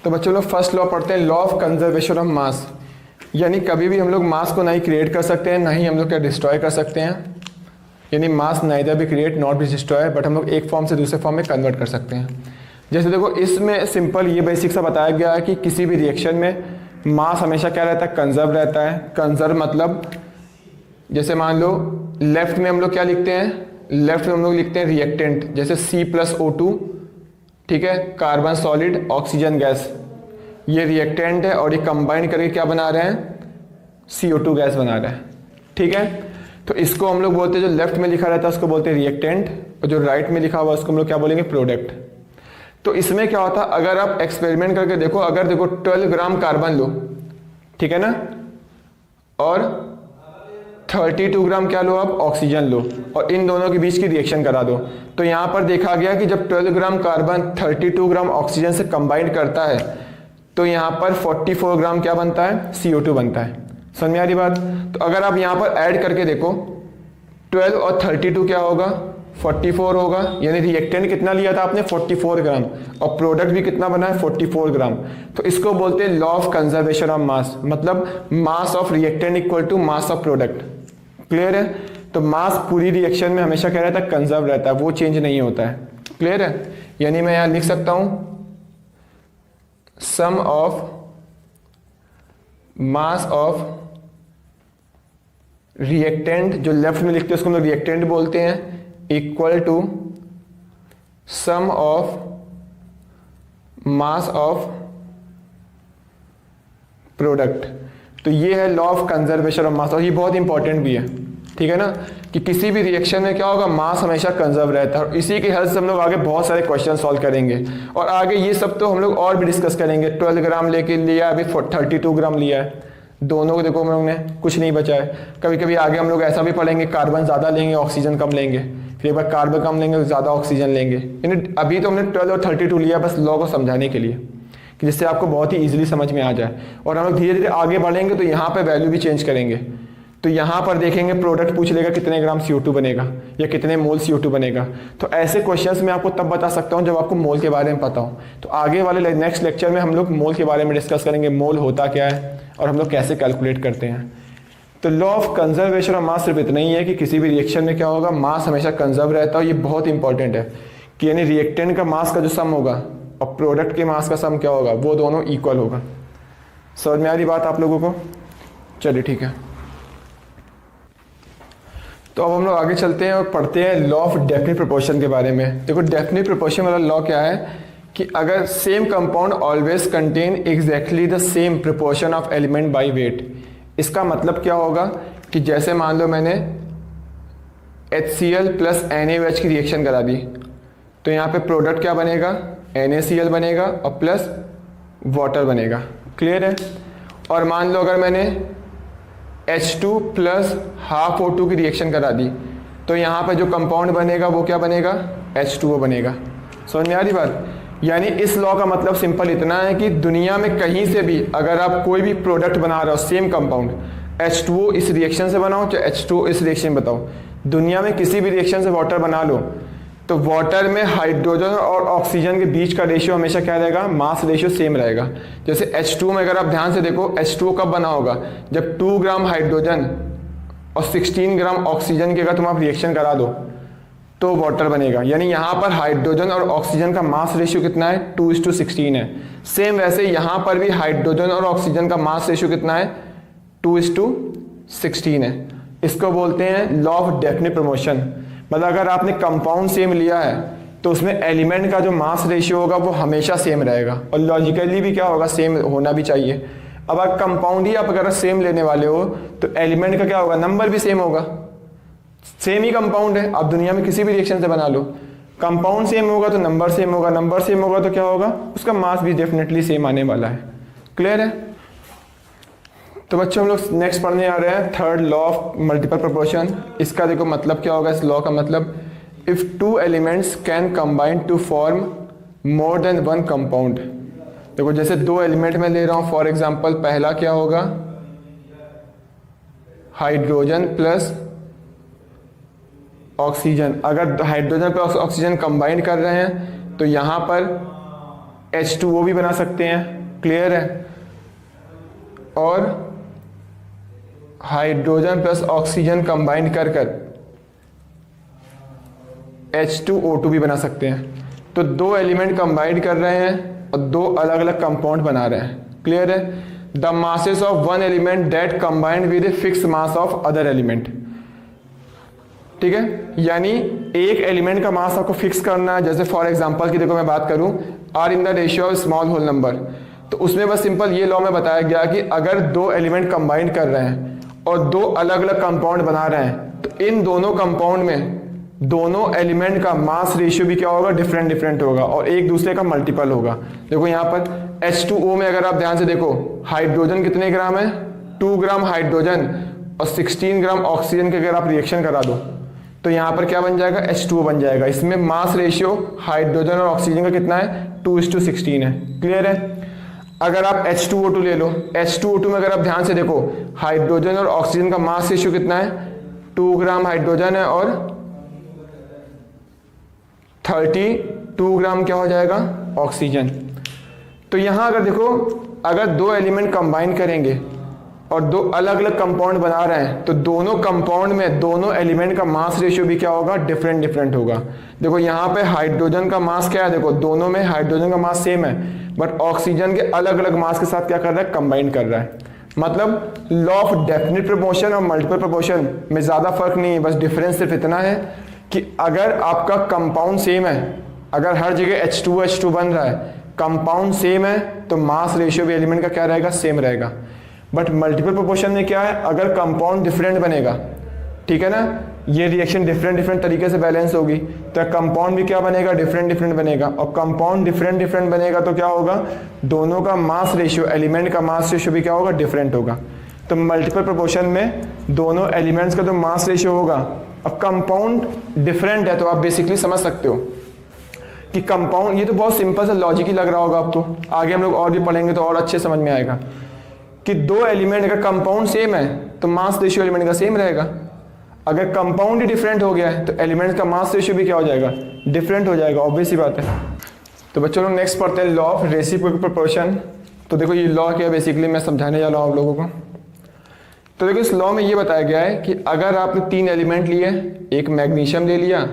तो बच्चों लोग फर्स्ट लॉ पढ़ते हैं, लॉ ऑफ कंजर्वेशन ऑफ मास, यानी कभी भी हम लोग मास को ना ही क्रिएट कर सकते हैं ना ही हम लोग क्या डिस्ट्रॉय कर सकते हैं, यानी मास नाइदर भी क्रिएट नॉट भी डिस्ट्रॉय, बट हम लोग एक फॉर्म से दूसरे फॉर्म में कन्वर्ट कर सकते हैं। जैसे देखो इसमें सिंपल ये बेसिक सा बताया गया है कि किसी भी रिएक्शन में मास हमेशा क्या रहता है, कंजर्व रहता है। कंजर्व मतलब जैसे मान लो लेफ्ट में हम लोग क्या लिखते हैं, लेफ्ट में हम लोग लिखते हैं रिएक्टेंट, जैसे C+O2, ठीक है, कार्बन सॉलिड ऑक्सीजन गैस, ये रिएक्टेंट है और ये कंबाइन करके क्या बना रहे हैं, CO2 गैस बना रहे हैं। ठीक है? तो इसको हम लोग बोलते हैं, जो लेफ्ट में लिखा रहता है उसको बोलते हैं रिएक्टेंट, और जो राइट में लिखा हुआ उसको हम लोग क्या बोलेंगे, प्रोडक्ट। तो इसमें क्या होता है, अगर आप एक्सपेरिमेंट करके देखो, अगर देखो 12 ग्राम कार्बन लो, ठीक है ना, और 32 ग्राम क्या लो आप, ऑक्सीजन लो, और इन दोनों के बीच की रिएक्शन करा दो, तो यहाँ पर देखा गया कि जब 12 ग्राम कार्बन 32 ग्राम ऑक्सीजन से कंबाइन करता है तो यहाँ पर 44 ग्राम क्या बनता है, CO2 बनता है। समझ में आ रही बात? तो अगर आप यहाँ पर ऐड करके देखो 12 और 32 क्या होगा, 44 होगा, यानी रिएक्टेंट कितना लिया था आपने, 44 ग्राम, और प्रोडक्ट भी कितना बना है, 44 ग्राम। तो इसको बोलते हैं law of conservation of mass, मतलब mass of reactant equal to mass of product. Clear है? तो मास पूरी रिएक्शन में हमेशा क्या रहता है, कंजर्व रहता है, वो चेंज नहीं होता है। क्लियर है? यानी मैं यहाँ लिख सकता हूँ sum of mass of reactant, जो लेफ्ट में लिखते हैं उसको हम लोग रिएक्टेंट बोलते हैं, equal to sum of mass of product. तो ये है law of conservation of mass, और ये बहुत इंपॉर्टेंट भी है। ठीक है ना, कि किसी भी रिएक्शन में क्या होगा, मास हमेशा कंजर्व रहता है, और इसी की हेल्प से हम लोग आगे बहुत सारे क्वेश्चन सॉल्व करेंगे, और आगे ये सब तो हम लोग और भी डिस्कस करेंगे। 12 ग्राम लेके लिया, अभी 32 ग्राम लिया है, दोनों को देखो हम लोग ने कुछ नहीं बचा है। कभी कभी आगे हम लोग ऐसा भी पढ़ेंगे, कार्बन ज़्यादा लेंगे ऑक्सीजन कम लेंगे, फिर एक बार कार्बन कम लेंगे तो ज़्यादा ऑक्सीजन लेंगे। यानी अभी तो हमने 12 और 32 लिया बस लॉ को समझाने के लिए, कि जिससे आपको बहुत ही ईजिली समझ में आ जाए, और हम लोग धीरे धीरे आगे बढ़ेंगे तो यहाँ पर वैल्यू भी चेंज करेंगे। तो यहाँ पर देखेंगे प्रोडक्ट पूछ लेगा कितने ग्राम CO2 बनेगा या कितने मोल CO2 बनेगा। तो ऐसे क्वेश्चंस मैं आपको तब बता सकता हूँ जब आपको मोल के बारे में पता हो। तो आगे वाले नेक्स्ट लेक्चर में हम लोग मोल के बारे में डिस्कस करेंगे, मोल होता क्या है और हम लोग कैसे कैलकुलेट करते हैं। तो लॉ ऑफ कंजर्वेशन ऑफ मास सिर्फ इतना ही है कि किसी भी रिएक्शन में क्या होगा, मास हमेशा कंजर्व रहता है। ये बहुत इंपॉर्टेंट है कि यानी रिएक्टेंट का मास का जो सम होगा और प्रोडक्ट के मास का सम क्या होगा, वो दोनों इक्वल होगा। समझ में आ रही बात आप लोगों को? चलिए ठीक है, तो अब हम लोग आगे चलते हैं और पढ़ते हैं लॉ ऑफ डेफिनिट प्रोपोर्शन के बारे में। देखो डेफिनिट प्रोपोर्शन वाला लॉ क्या है कि अगर same compound always contain exactly the same proportion of element by weight. इसका मतलब क्या होगा कि जैसे मान लो मैंने HCl प्लस NaOH की रिएक्शन करा दी, तो यहाँ पे प्रोडक्ट क्या बनेगा, NaCl बनेगा और प्लस वाटर बनेगा। क्लियर है? और मान लो अगर मैंने H2 प्लस हाफ O2 की रिएक्शन करा दी, तो यहाँ पे जो कंपाउंड बनेगा वो क्या बनेगा, H2O बनेगा। समझ में आ रही बात? यानी इस लॉ का मतलब सिंपल इतना है कि दुनिया में कहीं से भी अगर आप कोई भी प्रोडक्ट बना रहे हो सेम कंपाउंड, H2O इस रिएक्शन से बनाओ चाहे H2O इस रिएक्शन में बताओ, दुनिया में किसी भी रिएक्शन से वाटर बना लो तो वाटर में हाइड्रोजन और ऑक्सीजन के बीच का रेशियो हमेशा क्या रहेगा, मास रेशियो सेम रहेगा। जैसे H2O में अगर आप ध्यान से देखो, H2O कब बना होगा, जब 2 ग्राम हाइड्रोजन और 16 ग्राम ऑक्सीजन की अगर तुम आप रिएक्शन करा दो तो वाटर बनेगा। यानी यहाँ पर हाइड्रोजन और ऑक्सीजन का मास रेशियो कितना है, 2:16 है। सेम वैसे यहाँ पर भी हाइड्रोजन और ऑक्सीजन का मास रेशियो कितना है, 2:16 है। इसको बोलते हैं लॉ ऑफ डेफिनिट प्रमोशन। मतलब अगर आपने कंपाउंड सेम लिया है तो उसमें एलिमेंट का जो मास रेशियो होगा वो हमेशा सेम रहेगा और लॉजिकली भी क्या होगा, सेम होना भी चाहिए। अब अगर कंपाउंड ही आप अगर सेम लेने वाले हो तो एलिमेंट का क्या होगा, नंबर भी सेम होगा। सेम ही कंपाउंड है, आप दुनिया में किसी भी रिएक्शन से बना लो, कंपाउंड सेम होगा तो नंबर सेम होगा, नंबर सेम होगा तो क्या होगा, उसका मास भी डेफिनेटली सेम आने वाला है। क्लियर है? तो बच्चों हम लोग नेक्स्ट पढ़ने आ रहे हैं third law of multiple proportion. इसका देखो मतलब क्या होगा, इस लॉ का मतलब, if 2 elements can combine to form more than 1 compound. देखो जैसे 2 एलिमेंट में ले रहा हूं, फॉर एग्जांपल पहला क्या होगा, हाइड्रोजन प्लस ऑक्सीजन। अगर हाइड्रोजन प्लस ऑक्सीजन कंबाइन कर रहे हैं तो यहां पर H2O भी बना सकते हैं। क्लियर है? और हाइड्रोजन प्लस ऑक्सीजन कंबाइन कर H2O2 भी बना सकते हैं। तो 2 एलिमेंट कंबाइन कर रहे हैं और 2 अलग अलग कंपाउंड बना रहे हैं। क्लियर है? The masses of 1 element that combined with a fix mass of other element. ठीक है, यानी एक एलिमेंट का मास आपको फिक्स करना है। जैसे फॉर एग्जांपल की देखो मैं बात करूं, are in the ratio of small whole number, तो उसमें बस सिंपल ये लॉ में बताया गया कि अगर 2 एलिमेंट कंबाइन कर रहे हैं और 2 अलग अलग कंपाउंड बना रहे हैं तो इन दोनों कंपाउंड में दोनों एलिमेंट का मास रेशियो भी क्या होगा, डिफरेंट डिफरेंट होगा और एक दूसरे का मल्टीपल होगा। देखो यहाँ पर H2O में अगर आप ध्यान से देखो, हाइड्रोजन कितने ग्राम है, 2 ग्राम हाइड्रोजन और 16 ग्राम ऑक्सीजन के अगर आप रिएक्शन करा दो तो यहाँ पर क्या बन जाएगा, H2O बन जाएगा। इसमें मास रेशियो हाइड्रोजन और ऑक्सीजन का कितना है, 2:16 है। क्लियर है? अगर आप H2O2 ले लो, H2O2 में अगर आप ध्यान से देखो, हाइड्रोजन और ऑक्सीजन का मास रेशियो कितना है, 2 ग्राम हाइड्रोजन है और 32 ग्राम क्या हो जाएगा, ऑक्सीजन। तो यहाँ अगर देखो, अगर 2 एलिमेंट कंबाइन करेंगे और 2 अलग अलग कंपाउंड बना रहे हैं तो दोनों कंपाउंड में दोनों एलिमेंट का मास रेशियो भी क्या होगा, डिफरेंट डिफरेंट होगा। देखो यहाँ पे हाइड्रोजन का मास क्या है, देखो दोनों में हाइड्रोजन का मास सेम है बट ऑक्सीजन के अलग अलग मास के साथ क्या कर रहा है, कंबाइन कर रहा है। मतलब लॉ ऑफ डेफिनिट प्रोपोर्शन और मल्टीपल प्रोपोर्शन में ज़्यादा फर्क नहीं है, बस डिफरेंस सिर्फ इतना है कि अगर आपका कंपाउंड सेम है, अगर हर जगह H2O बन रहा है, कंपाउंड सेम है तो मास रेशियो भी एलिमेंट का क्या रहेगा, सेम रहेगा। बट मल्टीपल प्रोपोर्शन में क्या है, अगर कंपाउंड डिफरेंट बनेगा, ठीक है ना, ये रिएक्शन डिफरेंट डिफरेंट तरीके से बैलेंस होगी तो कंपाउंड भी क्या बनेगा, डिफरेंट डिफरेंट बनेगा। और कंपाउंड डिफरेंट डिफरेंट बनेगा तो क्या होगा, दोनों का मास रेशियो, एलिमेंट का मास रेशियो भी क्या होगा, डिफरेंट होगा। तो मल्टीपल प्रोपोर्शन में दोनों एलिमेंट्स का जो मास रेशियो होगा, अब कंपाउंड डिफरेंट है तो आप बेसिकली समझ सकते हो कि कंपाउंड, ये तो बहुत सिंपल सा लॉजिक ही लग रहा होगा आपको, आगे हम लोग और भी पढ़ेंगे तो और अच्छे समझ में आएगा कि 2 एलिमेंट अगर कंपाउंड सेम है तो मास रेशियो एलिमेंट का सेम रहेगा। अगर कंपाउंड ही डिफरेंट हो गया है तो एलिमेंट का मास रेशियो भी क्या हो जाएगा, डिफरेंट हो जाएगा, ऑब्वियस सी बात है। तो बच्चों लोग नेक्स्ट पढ़ते हैं लॉ ऑफ रेसिप्रोकल प्रोपोर्शन। तो देखो ये लॉ क्या है, बेसिकली मैं समझाने जा रहा हूँ आप लोगों को। तो देखो इस लॉ में ये बताया गया है कि अगर आपने 3 एलिमेंट लिए, एक मैग्नीशियम ले लिया,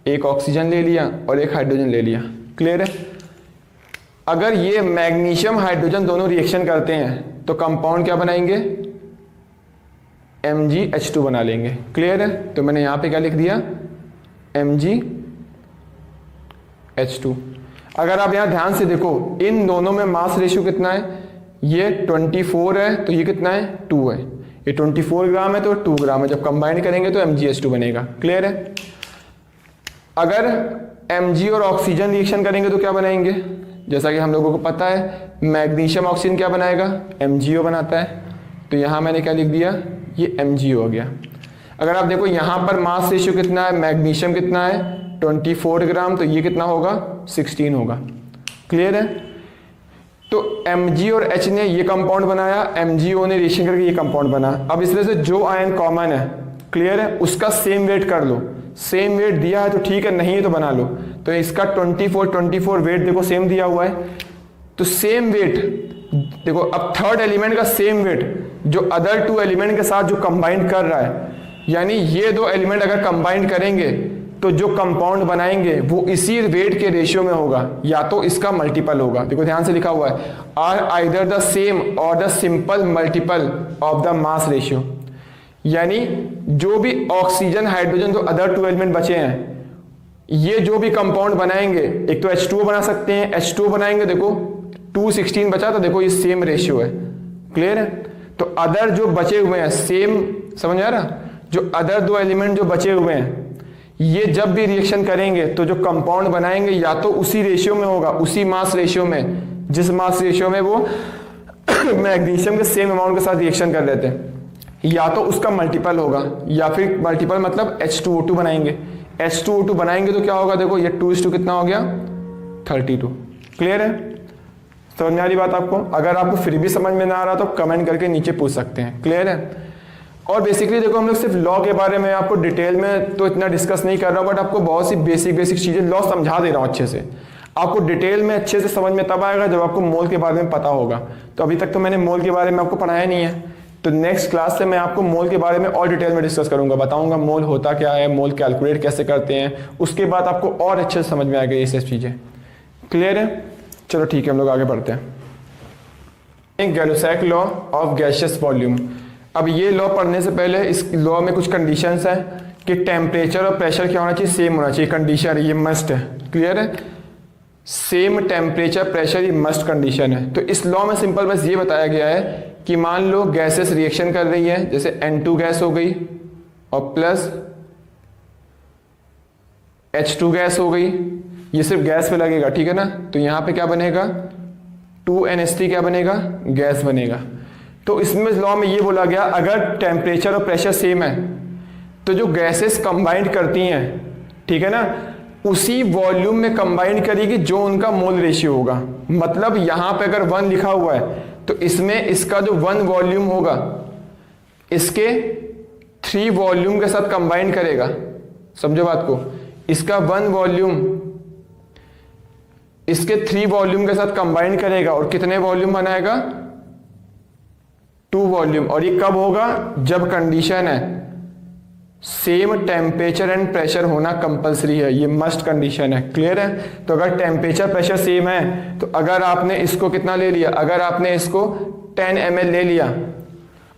एक ऑक्सीजन ले लिया और एक हाइड्रोजन ले लिया। क्लियर है? अगर ये मैग्नीशियम हाइड्रोजन दोनों रिएक्शन करते हैं तो कंपाउंड क्या बनाएंगे, MgH2 बना लेंगे। क्लियर है? तो मैंने यहाँ पे क्या लिख दिया, MgH2। अगर आप यहाँ ध्यान से देखो, इन दोनों में मास रेशियो कितना है, ये 24 है तो ये कितना है, 2 है। ये 24 ग्राम है तो 2 ग्राम है, जब कंबाइन करेंगे तो MgH2 बनेगा। क्लियर है? अगर Mg और ऑक्सीजन रिएक्शन करेंगे तो क्या बनाएंगे, जैसा कि हम लोगों को पता है मैग्नीशियम ऑक्सीजन क्या बनाएगा, MgO बनाता है। तो यहाँ मैंने क्या लिख दिया, ये MgO हो गया। अगर आप देखो यहाँ पर मास रेशियो कितना है, मैग्नीशियम कितना है 24 ग्राम, तो ये कितना होगा 16 होगा। क्लियर है? तो Mg और H ने ये कंपाउंड बनाया, MgO ने रिएक्शन करके ये कंपाउंड बना। अब इस तरह से जो आयन कॉमन है, क्लियर है, उसका सेम वेट कर लो। सेम वेट दिया है तो ठीक है, नहीं है तो बना लो। तो इसका 24 वेट देखो सेम दिया हुआ है, तो सेम वेट देखो। अब थर्ड एलिमेंट का सेम वेट जो अदर टू एलिमेंट के साथ जो कंबाइन कर रहा है, यानी ये दो एलिमेंट अगर कंबाइन करेंगे तो जो कंपाउंड बनाएंगे वो इसी वेट के रेशियो में होगा, या तो इसका मल्टीपल होगा। देखो ध्यान से लिखा हुआ है, आर आइदर द सेम और the simple multiple of the mass ratio. यानी जो भी ऑक्सीजन हाइड्रोजन जो अदर टू एलिमेंट बचे हैं, ये जो भी कंपाउंड बनाएंगे, एक तो H2O बना सकते हैं, H2O बनाएंगे, देखो 216 बचा, तो देखो ये सेम रेशियो है। क्लियर है? तो अदर जो बचे हुए हैं सेम, समझ आ रहा? जो अदर दो एलिमेंट जो बचे हुए हैं, ये जब भी रिएक्शन करेंगे तो जो कंपाउंड बनाएंगे या तो उसी रेशियो में होगा, उसी मास रेशियो में, जिस मास रेशियो में वो मैग्नीशियम के सेम अमाउंट के साथ रिएक्शन कर रहे थे, या तो उसका मल्टीपल होगा, या फिर मल्टीपल मतलब H2O2 बनाएंगे। H2O2 बनाएंगे तो क्या होगा, देखो ये 2:2 कितना हो गया, 32। क्लियर है? समझ में आ रही बात आपको? अगर आपको फिर भी समझ में ना आ रहा तो कमेंट करके नीचे पूछ सकते हैं। क्लियर है? और बेसिकली देखो हम लोग सिर्फ लॉ के बारे में आपको डिटेल में तो इतना डिस्कस नहीं कर रहा हूँ, बट आपको बहुत सी बेसिक चीज़ें लॉ समझा दे रहा हूँ अच्छे से। आपको डिटेल में अच्छे से समझ में तब आएगा जब आपको मोल के बारे में पता होगा। तो अभी तक तो मैंने मोल के बारे में आपको पढ़ाया नहीं है, तो नेक्स्ट क्लास से मैं आपको मोल के बारे में और डिटेल में डिस्कस करूंगा, बताऊंगा मोल होता क्या है, मोल कैलकुलेट कैसे करते हैं, उसके बाद आपको और अच्छे से समझ में आएगा ये सब चीज़ें। क्लियर है? चलो ठीक है, हम लोग आगे बढ़ते हैं। गैलुसैक लॉ ऑफ गैसियस वॉल्यूम। अब ये लॉ पढ़ने से पहले इस लॉ में कुछ कंडीशंस हैं कि टेम्परेचर और प्रेशर क्या होना चाहिए, सेम होना चाहिए। कंडीशन ये मस्ट है। क्लियर है? सेम टेम्परेचर प्रेशर ये मस्ट कंडीशन है। तो इस लॉ में सिंपल बस ये बताया गया है कि मान लो गैसेस रिएक्शन कर रही है, जैसे N2 गैस हो गई और प्लस H2 गैस हो गई, ये सिर्फ गैस पे लगेगा, ठीक है ना? तो यहाँ पे क्या बनेगा, 2NH3 क्या बनेगा, गैस बनेगा। तो इसमें लॉ में ये बोला गया अगर टेम्परेचर और प्रेशर सेम है तो जो गैसेस कंबाइंड करती हैं, ठीक है ना, उसी वॉल्यूम में कंबाइंड करेगी जो उनका मोल रेशियो होगा। मतलब यहाँ पे अगर 1 लिखा हुआ है तो इसमें इसका जो 1 वॉल्यूम होगा इसके 3 वॉल्यूम के साथ कंबाइंड करेगा। समझो बात को, इसका 1 वॉल्यूम इसके 3 वॉल्यूम के साथ कंबाइंड करेगा और कितने वॉल्यूम बनाएगा, 2 वॉल्यूम। और ये कब होगा, जब कंडीशन है सेम टेम्परेचर एंड प्रेशर होना कंपलसरी है, ये मस्ट कंडीशन है। क्लियर है? तो अगर टेम्परेचर प्रेशर सेम है तो अगर आपने इसको कितना ले लिया, अगर आपने इसको 10 ml ले लिया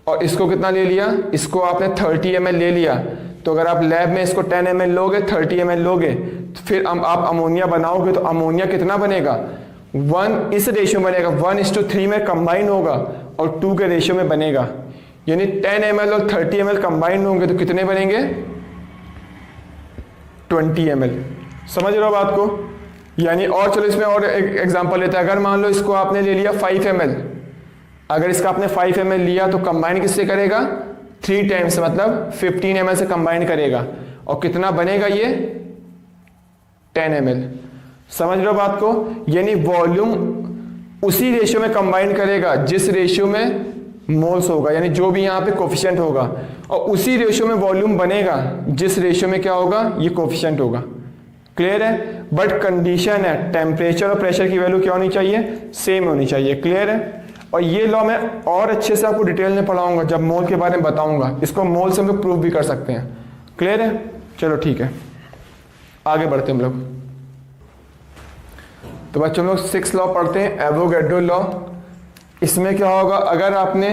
और इसको कितना ले लिया, इसको आपने 30 ml ले लिया, तो अगर आप लैब में इसको 10 ml लोगे, 30 ml लोगे, तो फिर आप अमोनिया बनाओगे तो अमोनिया कितना बनेगा, 1 इस रेशियो में बनेगा, 1:3 में कंबाइन होगा और 2 के रेशियो में बनेगा। यानी 10 ml और 30 ml कंबाइंड होंगे तो कितने बनेंगे, 20 ml। समझ रहे हो बात को? यानी और चलो इसमें और एक एग्जांपल लेते हैं। अगर मान लो इसको आपने ले लिया 5 ml, अगर इसका आपने 5 ml लिया तो कंबाइन किससे करेगा, 3 टाइम्स, मतलब 15 ml से कंबाइन करेगा और कितना बनेगा ये, 10 ml। समझ रहे हो बात को? यानी वॉल्यूम उसी रेशियो में कंबाइन करेगा जिस रेशियो में मोल्स होगा, यानी जो भी यहाँ पे कोफिशिएंट होगा, और उसी रेशियो में वॉल्यूम बनेगा जिस रेशियो में क्या होगा, ये कोफिशिएंट होगा। क्लियर है? बट कंडीशन है टेम्परेचर और प्रेशर की वैल्यू क्या होनी चाहिए, सेम होनी चाहिए। क्लियर है? और ये लॉ मैं और अच्छे से आपको डिटेल में पढ़ाऊंगा जब मोल के बारे में बताऊंगा, इसको मोल से हम लोग प्रूव भी कर सकते हैं। क्लियर है? चलो ठीक है, आगे बढ़ते हैं हम लोग। तो बच्चों हम लोग 6 लॉ पढ़ते हैं, एवोगैड्रो लॉ। इसमें क्या होगा, अगर आपने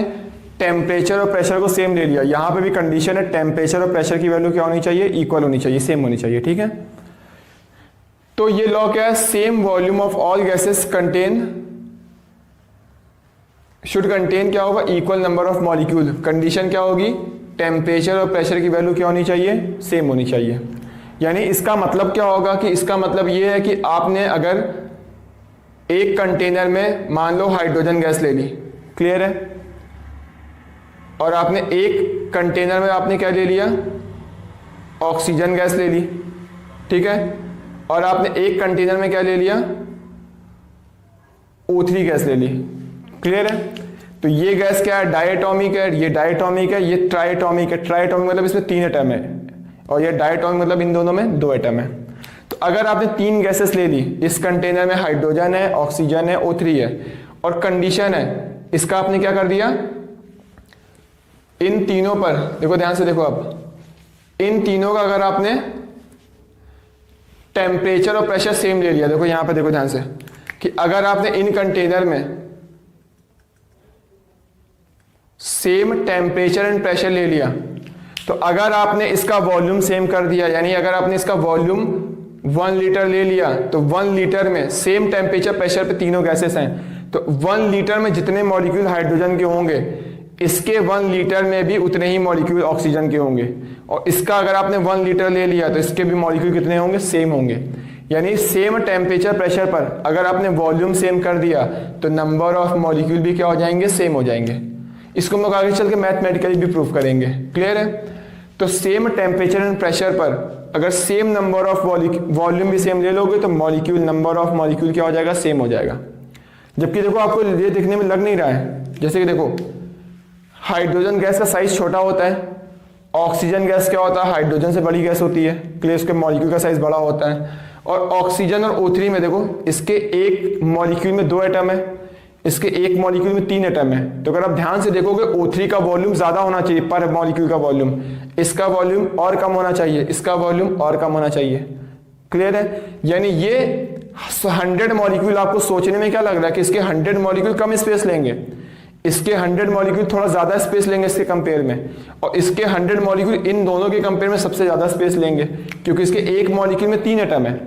टेम्परेचर और प्रेशर को सेम ले लिया, यहाँ पे भी कंडीशन है टेम्परेचर और प्रेशर की वैल्यू क्या होनी चाहिए, इक्वल होनी चाहिए, सेम होनी चाहिए। ठीक है? तो ये लॉ क्या है, same volume of all gases should contain क्या होगा, equal number of molecule. Condition क्या होगी, टेम्परेचर और प्रेशर की वैल्यू क्या होनी चाहिए, सेम होनी चाहिए। यानी इसका मतलब क्या होगा कि इसका मतलब ये है कि आपने अगर एक कंटेनर में मान लो हाइड्रोजन गैस ले ली, क्लियर है, और आपने एक कंटेनर में आपने क्या ले लिया, ऑक्सीजन गैस ले ली, ठीक है, और आपने एक कंटेनर में क्या ले लिया, O3 गैस ले ली। क्लियर है? तो ये गैस क्या है? डायटोमिक है, ये डायटोमिक है, ये ट्राइटोमिक है। ट्राइटोमिक मतलब इसमें 3 एटम है, और ये डायटोमिक मतलब इन दोनों में 2 एटम है। तो अगर आपने 3 गैसेस ले ली, इस कंटेनर में हाइड्रोजन है, ऑक्सीजन है, O3 है, और कंडीशन है इसका आपने क्या कर दिया, इन तीनों पर देखो, ध्यान से देखो, अब इन तीनों का अगर आपने टेम्परेचर और प्रेशर सेम ले लिया, देखो यहां पर देखो ध्यान से, कि अगर आपने इन कंटेनर में सेम टेम्परेचर एंड प्रेशर ले लिया, तो अगर आपने इसका वॉल्यूम सेम कर दिया, यानी अगर आपने इसका वॉल्यूम 1 लीटर ले लिया, तो 1 लीटर में सेम टेम्परेचर प्रेशर पे तीनों गैसेस हैं, तो 1 लीटर में जितने मॉलिक्यूल हाइड्रोजन के होंगे, इसके 1 लीटर में भी उतने ही मॉलिक्यूल ऑक्सीजन के होंगे। और इसका अगर आपने 1 लीटर ले लिया, तो इसके भी मॉलिक्यूल कितने होंगे? सेम होंगे। यानी सेम टेम्परेचर प्रेशर पर अगर आपने वॉल्यूम सेम कर दिया, तो नंबर ऑफ मॉलिक्यूल भी क्या हो जाएंगे? सेम हो जाएंगे। इसको हम लोग आगे चल के मैथमेटिकली भी प्रूव करेंगे। क्लियर है? तो सेम टेम्परेचर एंड प्रेशर पर अगर सेम नंबर ऑफ वॉल्यूम भी सेम ले लोगे, तो मॉलिक्यूल, नंबर ऑफ मॉलिक्यूल क्या हो जाएगा? सेम हो जाएगा। जबकि देखो आपको ये दिखने में लग नहीं रहा है, जैसे कि देखो हाइड्रोजन गैस का साइज छोटा होता है, ऑक्सीजन गैस क्या होता है? हाइड्रोजन से बड़ी गैस होती है। क्लियर? उसके मॉलिक्यूल का साइज बड़ा होता है। और ऑक्सीजन और O3 में देखो, इसके एक मॉलिक्यूल में 2 एटम है, इसके एक मॉलिक्यूल में 3 एटम है। तो अगर आप ध्यान से देखोगे, O3 का वॉल्यूम ज्यादा होना चाहिए पर मॉलिक्यूल का वॉल्यूम, इसका वॉल्यूम और कम होना चाहिए, इसका वॉल्यूम और कम होना चाहिए। क्लियर है? यानी ये 100 मॉलिक्यूल आपको सोचने में क्या लग रहा है कि इसके 100 मॉलिक्यूल कम स्पेस लेंगे, इसके 100 मॉलिक्यूल थोड़ा ज्यादा स्पेस लेंगे इसके कंपेयर में, और इसके 100 मॉलिक्यूल इन दोनों के कंपेयर में सबसे ज्यादा स्पेस लेंगे, क्योंकि इसके एक मॉलिक्यूल में 3 एटम है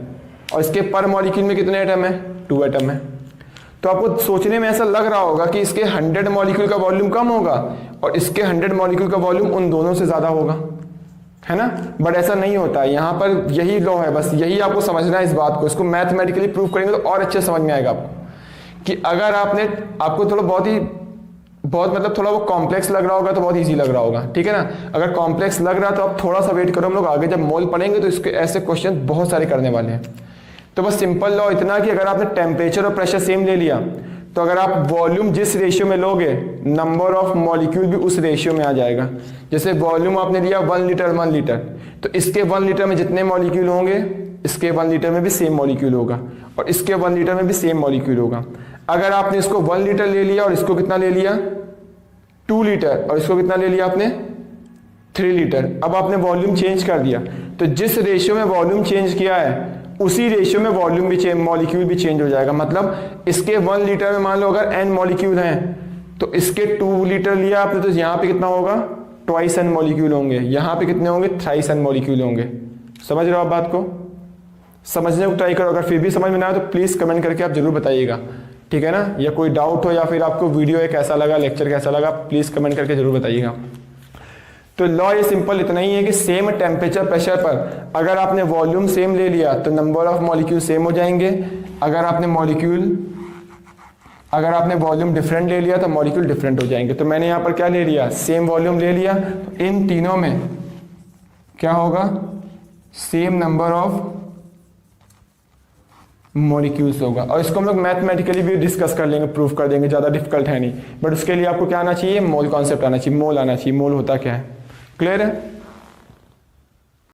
और इसके पर मॉलिक्यूल में कितने एटम है? 2 एटम है। तो आपको सोचने में ऐसा लग रहा होगा कि इसके 100 मॉलिक्यूल का वॉल्यूम कम होगा और इसके 100 मॉलिक्यूल का वॉल्यूम उन दोनों से ज्यादा होगा, है ना? बट ऐसा नहीं होता है। यहाँ पर यही लॉ है, बस यही आपको समझना है इस बात को। इसको मैथमेटिकली प्रूव करेंगे तो और अच्छे समझ में आएगा आपको, कि अगर आपको थोड़ा बहुत मतलब थोड़ा वो कॉम्प्लेक्स लग रहा होगा तो बहुत इजी लग रहा होगा, ठीक है ना? अगर कॉम्प्लेक्स लग रहा है तो आप थोड़ा सा वेट करो, हम लोग आगे जब मोल पढ़ेंगे तो इसके ऐसे क्वेश्चन बहुत सारे करने वाले हैं। तो बस सिंपल लॉ इतना कि अगर आपने टेम्परेचर और प्रेशर सेम ले लिया, तो अगर आप वॉल्यूम जिस रेशियो में लोगे, नंबर ऑफ मॉलिक्यूल भी उस रेशियो में आ जाएगा। जैसे वॉल्यूम आपने लिया 1 लीटर, तो इसके 1 लीटर में जितने मॉलिक्यूल होंगे, इसके 1 लीटर में भी सेम मॉलिक्यूल होगा, और इसके 1 लीटर में भी सेम मॉलिक्यूल होगा। अगर आपने इसको 1 लीटर ले लिया और इसको कितना ले लिया? 2 लीटर, और इसको कितना ले लिया आपने? 3 लीटर। अब आपने वॉल्यूम चेंज कर दिया, तो जिस रेशियो में वॉल्यूम चेंज किया है उसी रेशियो में वॉल्यूम भी मॉलिक्यूल भी चेंज हो जाएगा। मतलब इसके 1 लीटर में मान लो अगर n मॉलिक्यूल हैं, तो इसके 2 लीटर लिया आपने, तो यहाँ पे कितना होगा? ट्वाइस n मॉलिक्यूल होंगे। यहाँ पे कितने होंगे? थ्राइस n मॉलिक्यूल होंगे। समझ रहे हो आप बात को? समझने को ट्राई करो। अगर फिर भी समझ में ना आए तो प्लीज कमेंट करके आप जरूर बताइएगा, ठीक है ना? या कोई डाउट हो या फिर आपको वीडियो कैसा लगा, लेक्चर कैसा लगा, प्लीज कमेंट करके जरूर बताइएगा। तो लॉ ये सिंपल इतना ही है कि सेम टेम्परेचर प्रेशर पर अगर आपने वॉल्यूम सेम ले लिया तो नंबर ऑफ मॉलिक्यूल सेम हो जाएंगे। अगर आपने वॉल्यूम डिफरेंट ले लिया तो मॉलिक्यूल डिफरेंट हो जाएंगे। तो मैंने यहाँ पर क्या ले लिया? सेम वॉल्यूम ले लिया, तो इन तीनों में क्या होगा? सेम नंबर ऑफ मॉलिक्यूल्स होगा। और इसको हम लोग मैथमेटिकली भी डिस्कस कर लेंगे, प्रूफ कर देंगे, ज़्यादा डिफिकल्ट है नहीं। बट उसके लिए आपको क्या आना चाहिए? मोल कॉन्सेप्ट आना चाहिए, मोल आना चाहिए, मोल होता क्या है। क्लियर है?